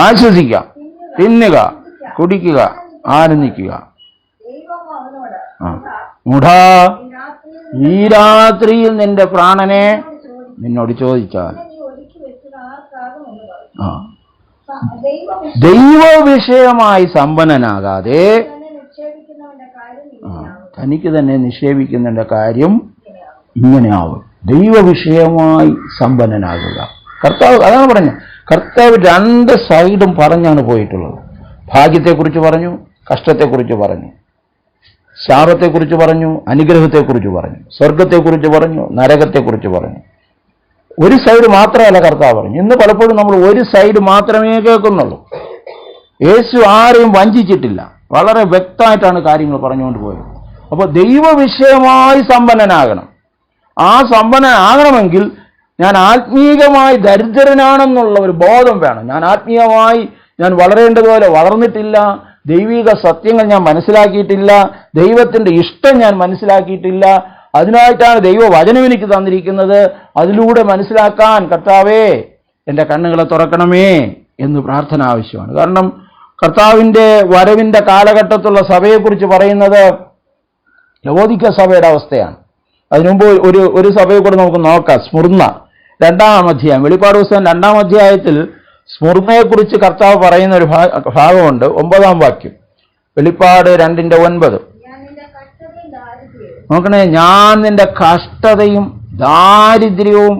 ആശ്വസിക്കാം, തിന്നുക, കുടിക്കുക, ആനന്ദിക്കുക. മുടാ, ഈ രാത്രിയിൽ നിന്റെ പ്രാണനെ നിന്നോട് ചോദിച്ചാൽ ദൈവ വിഷയമായി സമ്പന്നനാകാതെ തനിക്ക് തന്നെ നിക്ഷേപിക്കുന്നതിന്റെ കാര്യം ഇങ്ങനെയാവും. ദൈവ വിഷയമായി സമ്പന്നനാകുക. കർത്താവ് അതാണ് പറഞ്ഞത്. കർത്താവ് രണ്ട് സൈഡും പറഞ്ഞാണ് പോയിട്ടുള്ളത്. ഭാഗ്യത്തെക്കുറിച്ച് പറഞ്ഞു, കഷ്ടത്തെക്കുറിച്ച് പറഞ്ഞു, ശാപത്തെക്കുറിച്ച് പറഞ്ഞു, അനുഗ്രഹത്തെക്കുറിച്ച് പറഞ്ഞു, സ്വർഗത്തെക്കുറിച്ച് പറഞ്ഞു, നരകത്തെക്കുറിച്ച് പറഞ്ഞു. ഒരു സൈഡ് മാത്രമല്ല കർത്താവ് പറഞ്ഞു. ഇന്ന് പലപ്പോഴും നമ്മൾ ഒരു സൈഡ് മാത്രമേ കേൾക്കുന്നുള്ളൂ. യേശു ആരെയും വഞ്ചിച്ചിട്ടില്ല. വളരെ വ്യക്തമായിട്ടാണ് കാര്യങ്ങൾ പറഞ്ഞുകൊണ്ട് പോയത്. അപ്പോൾ ദൈവവിഷയമായി സമ്പന്നനാകണം. ആ സമ്പന്നനാകണമെങ്കിൽ ഞാൻ ആത്മീയമായി ദരിദ്രനാണെന്നുള്ള ഒരു ബോധം വേണം. ഞാൻ ആത്മീയമായി ഞാൻ വളരേണ്ടതുപോലെ വളർന്നിട്ടില്ല, ദൈവിക സത്യങ്ങൾ ഞാൻ മനസ്സിലാക്കിയിട്ടില്ല, ദൈവത്തിൻ്റെ ഇഷ്ടം ഞാൻ മനസ്സിലാക്കിയിട്ടില്ല. അതിനായിട്ടാണ് ദൈവവചനം എനിക്ക് തന്നിരിക്കുന്നത്. അതിലൂടെ മനസ്സിലാക്കാൻ കർത്താവേ എൻ്റെ കണ്ണുകളെ തുറക്കണമേ എന്ന് പ്രാർത്ഥന ആവശ്യമാണ്. കാരണം കർത്താവിൻ്റെ വരവിൻ്റെ കാലഘട്ടത്തുള്ള സഭയെക്കുറിച്ച് പറയുന്നത് ലവോദിക്ക സഭയുടെ അവസ്ഥയാണ്. അതിനുമുമ്പ് ഒരു സഭയെ കൂടെ നമുക്ക് നോക്കാം. സ്മുർന്ന 2-ാം അധ്യായം, വെളിപ്പാട് പുസ്തകം 2-ാം അധ്യായത്തിൽ സ്മുർന്നയെക്കുറിച്ച് കർത്താവ് പറയുന്ന ഒരു ഭാഗമുണ്ട്. 9-ാം വാക്യം, വെളിപ്പാട് 2:9. നോക്കണേ, ഞാൻ നിന്റെ കഷ്ടതയും ദാരിദ്ര്യവും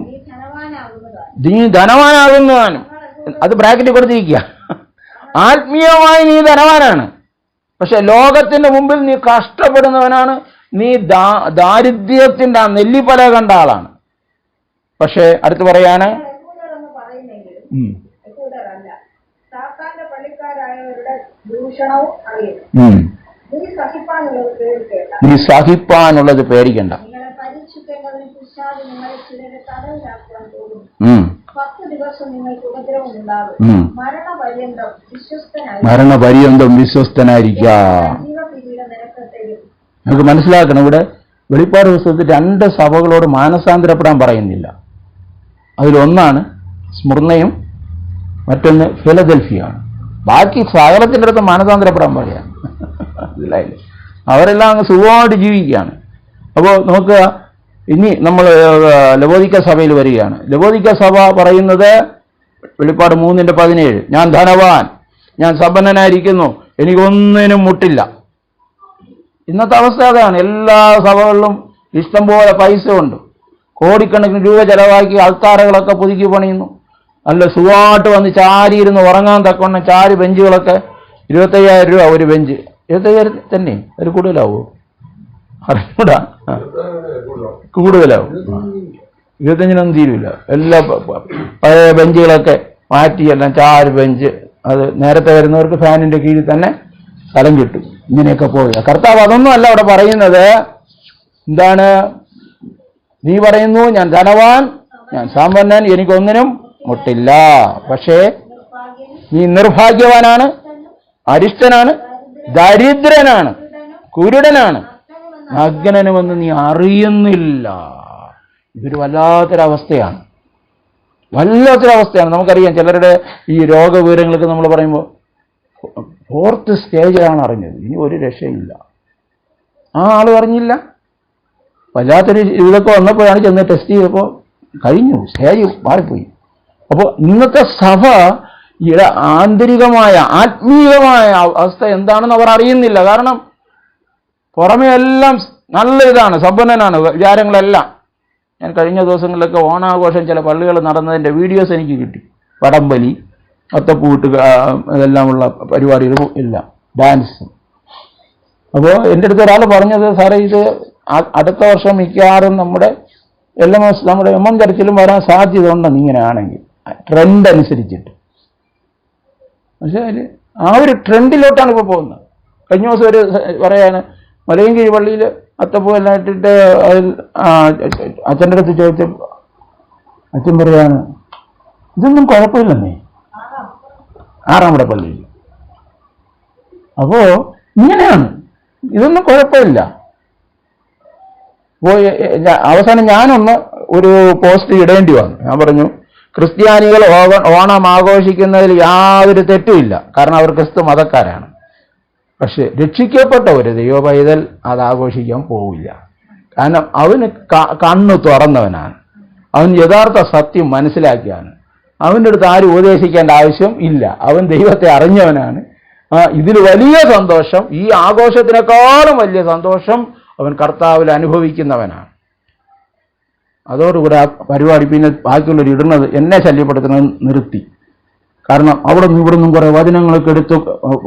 നീ ധനവാനാകുന്നതാണ്. അത് ബ്രാക്കറ്റിൽ കൊടുത്തിരിക്കുക. ആത്മീയമായി നീ ധനവാനാണ്, പക്ഷെ ലോകത്തിന്റെ മുമ്പിൽ നീ കഷ്ടപ്പെടുന്നവനാണ്. നീ ദാരിദ്ര്യത്തിന്റെ ആ നെല്ലിപ്പല കണ്ട ആളാണ്. പക്ഷെ അടുത്ത് പറയാണ്, നീ സഹിപ്പാനുള്ളത് പേടിക്കണ്ട. മരണപര്യന്തം വിശ്വസ്തനായിരിക്കുക. നമുക്ക് മനസ്സിലാക്കണം, ഇവിടെ വെളിപ്പാട് പുസ്തകത്തിൽ 2 സഭകളോട് മാനസാന്തരപ്പെടാൻ പറയുന്നില്ല. അതിലൊന്നാണ് സ്മുർന്നയും മറ്റൊന്ന് ഫിലദൽഫിയാണ്. ബാക്കി സകലത്തിൻ്റെ അടുത്ത് മാനസാന്തരപ്പെടാൻ പറയാണ്. മനസ്സിലായില്ലേ? അവരെല്ലാം അങ്ങ് സുഖമായിട്ട് ജീവിക്കുകയാണ്. അപ്പോൾ നോക്കുക, ഇനി നമ്മൾ ലവോദിക്ക സഭയിൽ വരികയാണ്. ലവോദിക്ക സഭ പറയുന്നത് വെളിപ്പാട് 3:17, ഞാൻ ധനവാൻ, ഞാൻ സമ്പന്നനായിരിക്കുന്നു, എനിക്കൊന്നിനും മുട്ടില്ല. ഇന്നത്തെ അവസ്ഥ അതാണ്. എല്ലാ സഭകളിലും ഇഷ്ടംപോലെ പൈസ ഉണ്ട്, കോടിക്കണക്കിന് രൂപ ചെലവാക്കി അൾത്താരകളൊക്കെ പുതുക്കി പണിയുന്നു. നല്ല സുഖമായിട്ട് വന്ന് ചാരിയിരുന്ന് ഉറങ്ങാൻ തക്കവണ്ണം ചാരി ബെഞ്ചുകളൊക്കെ 25,000 രൂപ ഒരു ബെഞ്ച്. 25,000 തന്നെ ഒരു കൂടുതലാവോ? അറിഞ്ഞൂടാ, കൂടുതലാവും. 25-നൊന്നും തീരുമില്ല. എല്ലാ പഴയ ബെഞ്ചുകളൊക്കെ മാറ്റി എല്ലാം ചാര് ബെഞ്ച്. അത് നേരത്തെ വരുന്നവർക്ക് ഫാനിന്റെ കീഴിൽ തന്നെ സ്ഥലം കിട്ടും. ഇങ്ങനെയൊക്കെ പോവുക. കർത്താവ് അതൊന്നും അല്ല അവിടെ പറയുന്നത്. എന്താണ്? നീ പറയുന്നു ഞാൻ ധനവാൻ, ഞാൻ സമ്പന്നൻ, എനിക്കൊന്നിനും മുട്ടില്ല. പക്ഷേ നീ നിർഭാഗ്യവാനാണ്, അരിഷ്ടനാണ്, ദരിദ്രനാണ്, കുരുടനാണ്, നഗ്നനുമെന്ന് നീ അറിയുന്നില്ല. ഇതൊരു വല്ലാത്തൊരവസ്ഥയാണ്, വല്ലാത്തൊരവസ്ഥയാണ്. നമുക്കറിയാം ചിലരുടെ ഈ രോഗവിവരങ്ങളൊക്കെ നമ്മൾ പറയുമ്പോൾ 4th സ്റ്റേജിലാണ് അറിഞ്ഞത്, ഇനി ഒരു രക്ഷയില്ല. ആ ആൾ അറിഞ്ഞില്ല. വല്ലാത്തൊരു ഇതൊക്കെ വന്നപ്പോഴാണ് ചെന്ന് ടെസ്റ്റ് ചെയ്തപ്പോൾ കഴിഞ്ഞു, സ്റ്റേജ് മാറിപ്പോയി. അപ്പോൾ ഇന്നത്തെ സഭ ആന്തരികമായ ആത്മീയമായ അവസ്ഥ എന്താണെന്ന് അവർ അറിയുന്നില്ല. കാരണം പുറമെ എല്ലാം നല്ല ഇതാണ്, സമ്പന്നനാണ്, വിചാരങ്ങളെല്ലാം. ഞാൻ കഴിഞ്ഞ ദിവസങ്ങളിലൊക്കെ ഓണാഘോഷം ചില പള്ളികൾ നടന്നതിൻ്റെ വീഡിയോസ് എനിക്ക് കിട്ടി. വടംവലി, അത്തപ്പൂട്ട്, ഇതെല്ലാമുള്ള പരിപാടികളും എല്ലാം, ഡാൻസ്. അപ്പോൾ എൻ്റെ അടുത്ത് ഒരാൾ പറഞ്ഞത്, സാറേ ഇത് അടുത്ത വർഷം മിക്കവാറും നമ്മുടെ LMS നമ്മുടെ MM ചർച്ചിലും വരാൻ സാധ്യത ഉണ്ടെന്ന് ഇങ്ങനെ ആണെങ്കിൽ, ട്രെൻഡ് അനുസരിച്ചിട്ട്. പക്ഷേ ആ ഒരു ട്രെൻഡിലോട്ടാണ് ഇപ്പോൾ പോകുന്നത്. കഴിഞ്ഞ ദിവസം ഒരു പറയാണ്, മലയൻകീഴ് പള്ളിയിൽ അത്തപ്പൂ എല്ലാം ഇട്ടിട്ട് അതിൽ അച്ഛൻ്റെ അടുത്ത് ചോദിച്ചപ്പോൾ അച്ഛൻ പറയാണ്, ഇതൊന്നും കുഴപ്പമില്ലെന്നേ, 6ാമത്തെ പള്ളിയിൽ. അപ്പോൾ ഇങ്ങനെയാണ്, ഇതൊന്നും കുഴപ്പമില്ല. അപ്പോൾ അവസാനം ഞാനൊന്ന് ഒരു പോസ്റ്റ് ഇടേണ്ടി വന്നു. ഞാൻ പറഞ്ഞു, ക്രിസ്ത്യാനികൾ ഓണം ആഘോഷിക്കുന്നതിൽ യാതൊരു തെറ്റുമില്ല, കാരണം അവർ ക്രിസ്തു മതക്കാരാണ്. പക്ഷെ രക്ഷിക്കപ്പെട്ട ഒരു ദൈവ പൈതൽ അത് ആഘോഷിക്കാൻ പോവില്ല. കാരണം അവന് കണ്ണ് തുറന്നവനാണ്, അവൻ യഥാർത്ഥ സത്യം മനസ്സിലാക്കിയാണ്. അവൻ്റെ അടുത്ത് ആരും ഉപദേശിക്കേണ്ട ആവശ്യം ഇല്ല. അവൻ ദൈവത്തെ അറിഞ്ഞവനാണ്. ഇതിൽ വലിയ സന്തോഷം, ഈ ആഘോഷത്തിനേക്കാളും വലിയ സന്തോഷം അവൻ കർത്താവിൽ അനുഭവിക്കുന്നവനാണ്. അതോടുകൂടെ ആ പരിപാടി പിന്നെ ബാക്കിയുള്ളവർ ഇടുന്നത് എന്നെ ശല്യപ്പെടുത്തുന്നത് നിർത്തി. കാരണം അവിടെ നിന്ന് ഇവിടെ നിന്നും കുറേ വചനങ്ങളൊക്കെ എടുത്ത്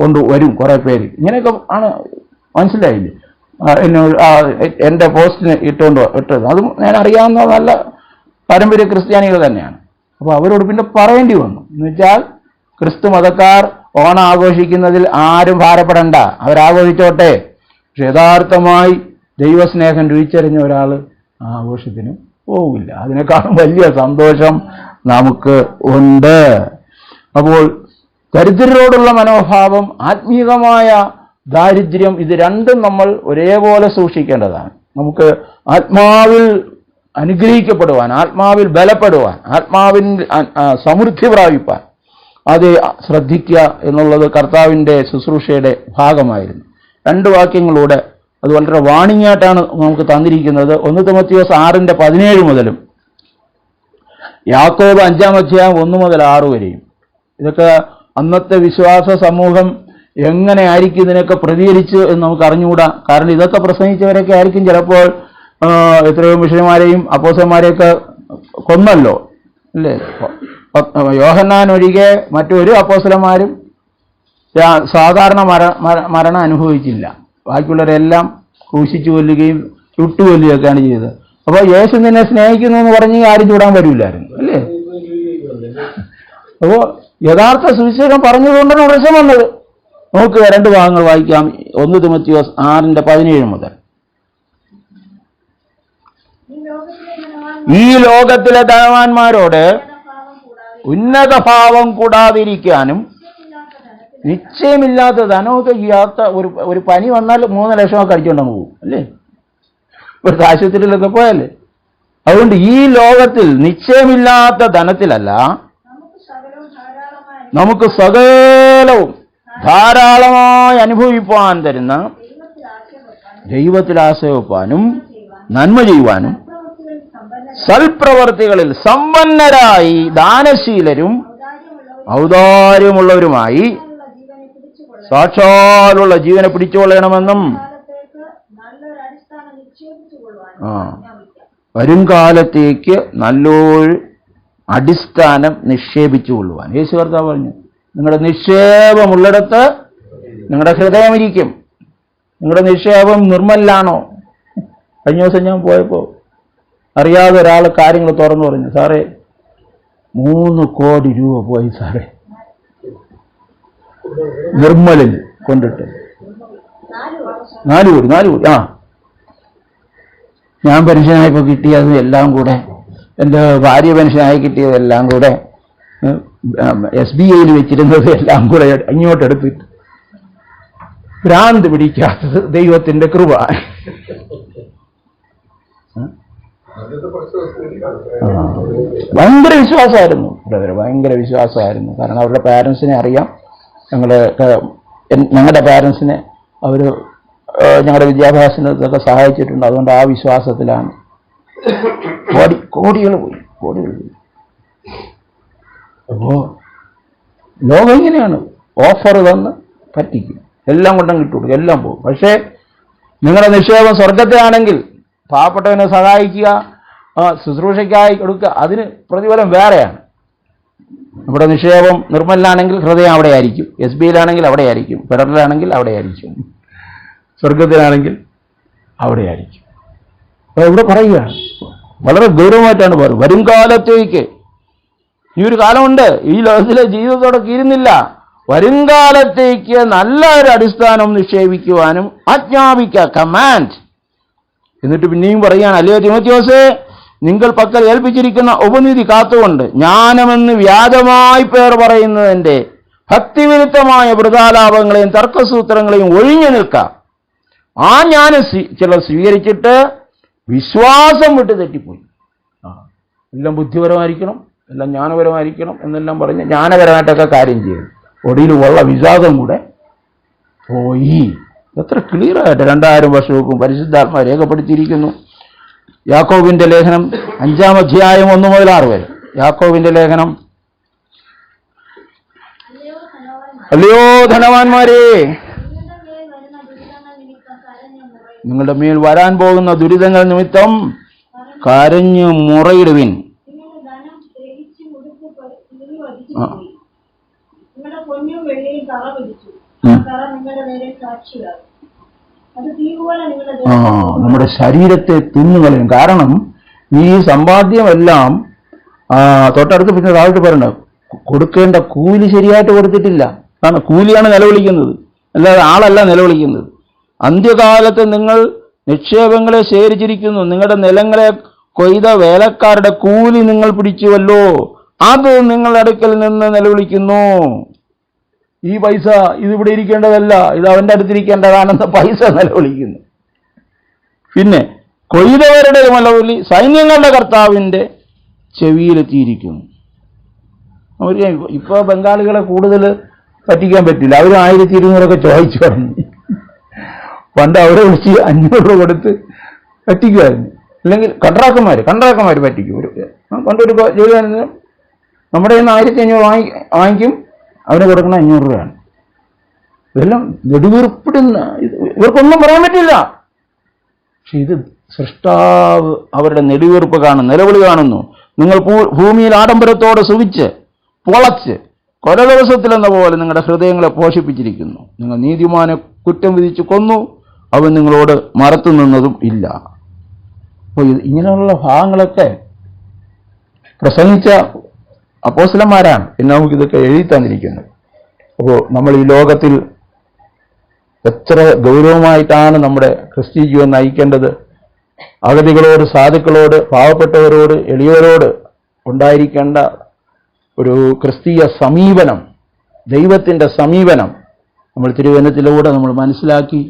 കൊണ്ട് വരും കുറേ പേര്. ഇങ്ങനെയൊക്കെ ആണ്, മനസ്സിലായില്ലേ? എൻ്റെ പോസ്റ്റിന് ഇട്ടത് അതും ഞാൻ അറിയാവുന്ന നല്ല പാരമ്പര്യ ക്രിസ്ത്യാനികൾ തന്നെയാണ്. അപ്പോൾ അവരോട് പിന്നെ പറയേണ്ടി വന്നു. എന്ന് വെച്ചാൽ ക്രിസ്തു മതക്കാർ ഓണം ആഘോഷിക്കുന്നതിൽ ആരും ഭാരപ്പെടണ്ട, അവരാഘോഷിച്ചോട്ടെ. പക്ഷെ യഥാർത്ഥമായി ദൈവസ്നേഹം രുചിച്ചറിഞ്ഞ ഒരാൾ ആ ആഘോഷത്തിന് പോവില്ല. അതിനേക്കാളും വലിയ സന്തോഷം നമുക്ക് ഉണ്ട്. അപ്പോൾ ദരിദ്രരോടുള്ള മനോഭാവം, ആത്മീയമായ ദാരിദ്ര്യം, ഇത് രണ്ടും നമ്മൾ ഒരേപോലെ സൂക്ഷിക്കേണ്ടതാണ്. നമുക്ക് ആത്മാവിൽ അനുഗ്രഹിക്കപ്പെടുവാൻ, ആത്മാവിൽ ബലപ്പെടുവാൻ, ആത്മാവിൽ സമൃദ്ധി പ്രാപിപ്പാൻ അത് ശ്രദ്ധിക്കുക എന്നുള്ളത് കർത്താവിൻ്റെ ശുശ്രൂഷയുടെ ഭാഗമായിരുന്നു. 2 വാക്യങ്ങളൂടെ അത് വളരെ വാണിംഗായിട്ടാണ് നമുക്ക് തന്നിരിക്കുന്നത്. 1 തിമോത്തിയോസ് 6:17 മുതലും യാക്കോബ് 5-ാം അധ്യായം 1 മുതൽ 6 വരെയും. ഇതൊക്കെ അന്നത്തെ വിശ്വാസ സമൂഹം എങ്ങനെ ആയിരിക്കും ഇതിനൊക്കെ പ്രതികരിച്ചു എന്ന് നമുക്ക് അറിഞ്ഞുകൂടാ. കാരണം ഇതൊക്കെ പ്രസംഗിച്ചവരൊക്കെ ആയിരിക്കും ചിലപ്പോൾ എത്രയോ മിഷനമാരെയും അപ്പോസ്തലന്മാരെയൊക്കെ കൊന്നല്ലോ, അല്ലേ? യോഹന്നാൻ ഒഴികെ മറ്റൊരു അപ്പോസ്തലന്മാരും സാധാരണ മരണം അനുഭവിച്ചില്ല. ബാക്കിയുള്ളവരെല്ലാം ക്രൂശിച്ചു കൊല്ലുകയും ചുട്ടുകൊല്ലുകയൊക്കെയാണ് ചെയ്തത്. അപ്പോൾ യേശു നിന്നെ സ്നേഹിക്കുന്നു എന്ന് പറഞ്ഞ് ആരും ചൂടാൻ വരില്ലായിരുന്നു, അല്ലേ? അപ്പോൾ യഥാർത്ഥ സുവിശേഷം പറഞ്ഞതുകൊണ്ടാണ് പ്രശ്നം വന്നത്. നമുക്ക് 2 ഭാഗങ്ങൾ വായിക്കാം. 1 തിമോത്തിയോസ് 6:17 മുതൽ. ഈ ലോകത്തിലെ ധനവാന്മാരോട് ഉന്നത ഭാവം കൂടാതിരിക്കാനും, നിശ്ചയമില്ലാത്ത ധനമൊക്കെ ചെയ്യാത്ത ഒരു പനി വന്നാൽ 3 ലക്ഷമൊക്കെ അടിച്ചുകൊണ്ടങ്ങ് പോകും, അല്ലേ? ഒരു ആശുപത്രിയിലൊക്കെ പോയല്ലേ. അതുകൊണ്ട് ഈ ലോകത്തിൽ നിശ്ചയമില്ലാത്ത ധനത്തിലല്ല നമുക്ക് സകലവും ധാരാളമായി അനുഭവിപ്പാൻ തരുന്ന, ദൈവത്തിൽ ആശ്രയിപ്പാനും നന്മ ചെയ്യുവാനും സൽപ്രവർത്തികളിൽ സമ്പന്നരായി ദാനശീലരും ഔദാര്യമുള്ളവരുമായി സാക്ഷാലുള്ള ജീവനെ പിടിച്ചുകൊള്ളണമെന്നും വരും കാലത്തേക്ക് നല്ലൊരു അടിസ്ഥാനം നിക്ഷേപിച്ചുകൊള്ളുവാൻ യേശു കർത്താവ് പറഞ്ഞു. നിങ്ങളുടെ നിക്ഷേപമുള്ളിടത്ത് നിങ്ങളുടെ ഹൃദയമിരിക്കും. നിങ്ങളുടെ നിക്ഷേപം നിർമ്മലാണോ? കഴിഞ്ഞ ദിവസം ഞാൻ പോയപ്പോൾ അറിയാതെ ഒരാൾ കാര്യങ്ങൾ തുറന്നു പറഞ്ഞു, സാറേ 3 കോടി രൂപ പോയി സാറേ നിർമ്മലിൽ കൊണ്ടിട്ട്. 4 കോടി. ഞാൻ പെൻഷനായപ്പോൾ കിട്ടിയത് എല്ലാം കൂടെ, എൻ്റെ ഭാര്യ പെൻഷനായി കിട്ടിയതെല്ലാം കൂടെ, SBIയിൽ വെച്ചിരുന്നത് എല്ലാം കൂടെ ഇങ്ങോട്ടെടുത്തിട്ട്. ഭ്രാന്ത് പിടിക്കാത്തത് ദൈവത്തിന്റെ കൃപ. ഭയങ്കര വിശ്വാസമായിരുന്നു ബ്രദർ, ഭയങ്കര വിശ്വാസമായിരുന്നു. കാരണം അവരുടെ പാരൻസിനെ അറിയാം, ഞങ്ങളുടെ പാരൻസിനെ അവർ ഞങ്ങളുടെ വിദ്യാഭ്യാസത്തിനൊക്കെ സഹായിച്ചിട്ടുണ്ട്. അതുകൊണ്ട് ആ വിശ്വാസത്തിലാണ്. കോടികൾ പോയി. അപ്പോ ലോകം ഇങ്ങനെയാണ്, ഓഫർ തന്ന് പറ്റിക്കും, എല്ലാം കൊണ്ടും കിട്ടുള്ളൂ, എല്ലാം പോകും. പക്ഷേ നിങ്ങളുടെ നിക്ഷേപം സ്വർഗത്തെ ആണെങ്കിൽ പാവപ്പെട്ടവനെ സഹായിക്കുക, ശുശ്രൂഷയ്ക്കായി കൊടുക്കുക, അതിന് പ്രതിഫലം വേറെയാണ്. നമ്മുടെ നിക്ഷേപം നിർമ്മലാണെങ്കിൽ ഹൃദയം അവിടെ ആയിരിക്കും, SBIയിലാണെങ്കിൽ അവിടെ ആയിരിക്കും, ഫെഡറലാണെങ്കിൽ അവിടെ ആയിരിക്കും, സ്വർഗത്തിലാണെങ്കിൽ അവിടെ ആയിരിക്കും. അപ്പോൾ ഇവിടെ പറയുകയാണ്, വളരെ ഗൗരവമായിട്ടാണ് പറയുന്നത്. വരും കാലത്തേക്ക് ഈ ഒരു കാലമുണ്ട്, ഈ ലോകത്തിലെ ജീവിതത്തോടെ തീരുന്നില്ല. വരുംകാലത്തേക്ക് നല്ല ഒരു അടിസ്ഥാനം നിക്ഷേപിക്കുവാനും ആജ്ഞാപിക്കുക, കമാൻഡ്. എന്നിട്ട് പിന്നെയും പറയുകയാണ്, അല്ലയോ തിമോത്തിയോസേ, നിങ്ങൾ പക്കൽ ഏൽപ്പിച്ചിരിക്കുന്ന ഉപനിധി കാത്തുകൊണ്ട് ജ്ഞാനമെന്ന് വ്യാജമായി പേർ പറയുന്നതിൻ്റെ ഭക്തിവിരുദ്ധമായ വൃഥാലാപങ്ങളെയും തർക്കസൂത്രങ്ങളെയും ഒഴിഞ്ഞു നിൽക്കാം. ആ ജ്ഞാനം ചിലർ സ്വീകരിച്ചിട്ട് വിശ്വാസം വിട്ട് തെറ്റിപ്പോയി. എല്ലാം ബുദ്ധിപരമായിരിക്കണം, എല്ലാം ജ്ഞാനപരമായിരിക്കണം എന്നെല്ലാം പറഞ്ഞ് ജ്ഞാനപരമായിട്ടൊക്കെ കാര്യം ചെയ്തു. ഒടിയിൽ ഉള്ള വിശ്വാസം കൂടെ പോയി. എത്ര ക്ലിയറായിട്ട് 2000 വർഷവും പരിശുദ്ധാത്മ രേഖപ്പെടുത്തിയിരിക്കുന്നു. യാക്കോബിന്റെ ലേഖനം 5-ാം അധ്യായം 1 മുതൽ 6 വരെ. യാക്കോബിന്റെ ലേഖനം. അല്ലയോ ധനവാന്മാരെ, നിങ്ങളുടെ മേൽ വരാൻ പോകുന്ന ദുരിതങ്ങൾ നിമിത്തം കരഞ്ഞു മുറയിടുവിൻ. നമ്മുടെ ശരീരത്തെ തിന്നുകളയും. കാരണം ഈ സമ്പാദ്യമെല്ലാം തൊട്ടടുത്ത് പിന്നെ താഴോട്ട് പറയണ്ട, കൊടുക്കേണ്ട കൂലി ശരിയായിട്ട് കൊടുത്തിട്ടില്ല. കാരണം കൂലിയാണ് നിലവിളിക്കുന്നത്, അല്ലാതെ ആളല്ല നിലവിളിക്കുന്നത്. അന്ത്യകാലത്ത് നിങ്ങൾ നിക്ഷേപങ്ങളെ ശേഖരിച്ചിരിക്കുന്നു, നിങ്ങളുടെ നിലങ്ങളെ കൊയ്ത വേലക്കാരുടെ കൂലി നിങ്ങൾ പിടിച്ചുവല്ലോ, അത് നിങ്ങളുടെ അടുക്കൽ നിന്ന് നിലവിളിക്കുന്നു. ഈ പൈസ ഇതിവിടെ ഇരിക്കേണ്ടതല്ല, ഇത് അവൻ്റെ അടുത്തിരിക്കേണ്ടതാണെന്ന് പൈസ നിലവിളിക്കുന്നു. പിന്നെ കൊയ്തവരുടെ നിലവിളി സൈന്യങ്ങളുടെ കർത്താവിൻ്റെ ചെവിയിലെത്തിയിരിക്കുന്നു. അവർ ഇപ്പോൾ ബംഗാളികളെ കൂടുതൽ പറ്റിക്കാൻ പറ്റില്ല. അവർ 1200 ചോദിച്ചു പറഞ്ഞു. പണ്ട് അവരെ വിളിച്ച് 500 രൂപ കൊടുത്ത് പറ്റിക്കുമായിരുന്നു. അല്ലെങ്കിൽ കണ്ട്രാക്കന്മാർ പറ്റിക്കും. പണ്ടൊരു ജോലി നമ്മുടെ കയ്യിൽ നിന്ന് 1500 വാങ്ങിക്കും, അവന് കൊടുക്കുന്ന 500 രൂപയാണ്. ഇതെല്ലാം നെടുവീർപ്പിടുന്ന, ഇവർക്കൊന്നും പറയാൻ പറ്റില്ല. പക്ഷെ ഇത് സൃഷ്ടാവ് അവരുടെ നെടുവീർപ്പ് കാണുന്നു, നിലവിളി കാണുന്നു. നിങ്ങൾ ഭൂമിയിൽ ആഡംബരത്തോടെ സുവിച്ച് പൊളച്ച് കൊല ദിവസത്തിലെന്ന പോലെ നിങ്ങളുടെ ഹൃദയങ്ങളെ പോഷിപ്പിച്ചിരിക്കുന്നു. നിങ്ങൾ നീതിമാനെ കുറ്റം വിധിച്ച് കൊന്നു, അവൻ നിങ്ങളോട് മറത്തു നിന്നതും ഇല്ല. അപ്പോൾ ഇങ്ങനെയുള്ള ഭാഗങ്ങളൊക്കെ പ്രസംഗിച്ച അപ്പോസ്തലന്മാരാണ് പിന്നെ നമുക്കിതൊക്കെ എഴുതി തന്നിരിക്കുന്നത്. അപ്പോൾ നമ്മൾ ഈ ലോകത്തിൽ എത്ര ഗൗരവമായിട്ടാണ് നമ്മുടെ ക്രിസ്തീയ ജീവൻ നയിക്കേണ്ടത്. അഗതികളോട്, സാധുക്കളോട്, പാവപ്പെട്ടവരോട്, എളിയവരോട് ഉണ്ടായിരിക്കേണ്ട ഒരു ക്രിസ്തീയ സമീപനം, ദൈവത്തിൻ്റെ സമീപനം നമ്മൾ തിരുവചനത്തിലൂടെ നമ്മൾ മനസ്സിലാക്കി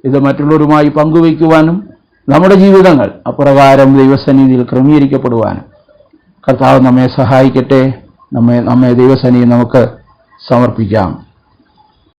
ഇത് മറ്റുള്ളവരുമായി പങ്കുവയ്ക്കുവാനും നമ്മുടെ ജീവിതങ്ങൾ അപ്രകാരം ദൈവസന്നിധിയിൽ ക്രമീകരിക്കപ്പെടുവാനും കർത്താവ് നമ്മെ സഹായിക്കട്ടെ. നമ്മെ ദൈവസന്നിധിയിൽ നമുക്ക് സമർപ്പിക്കാം.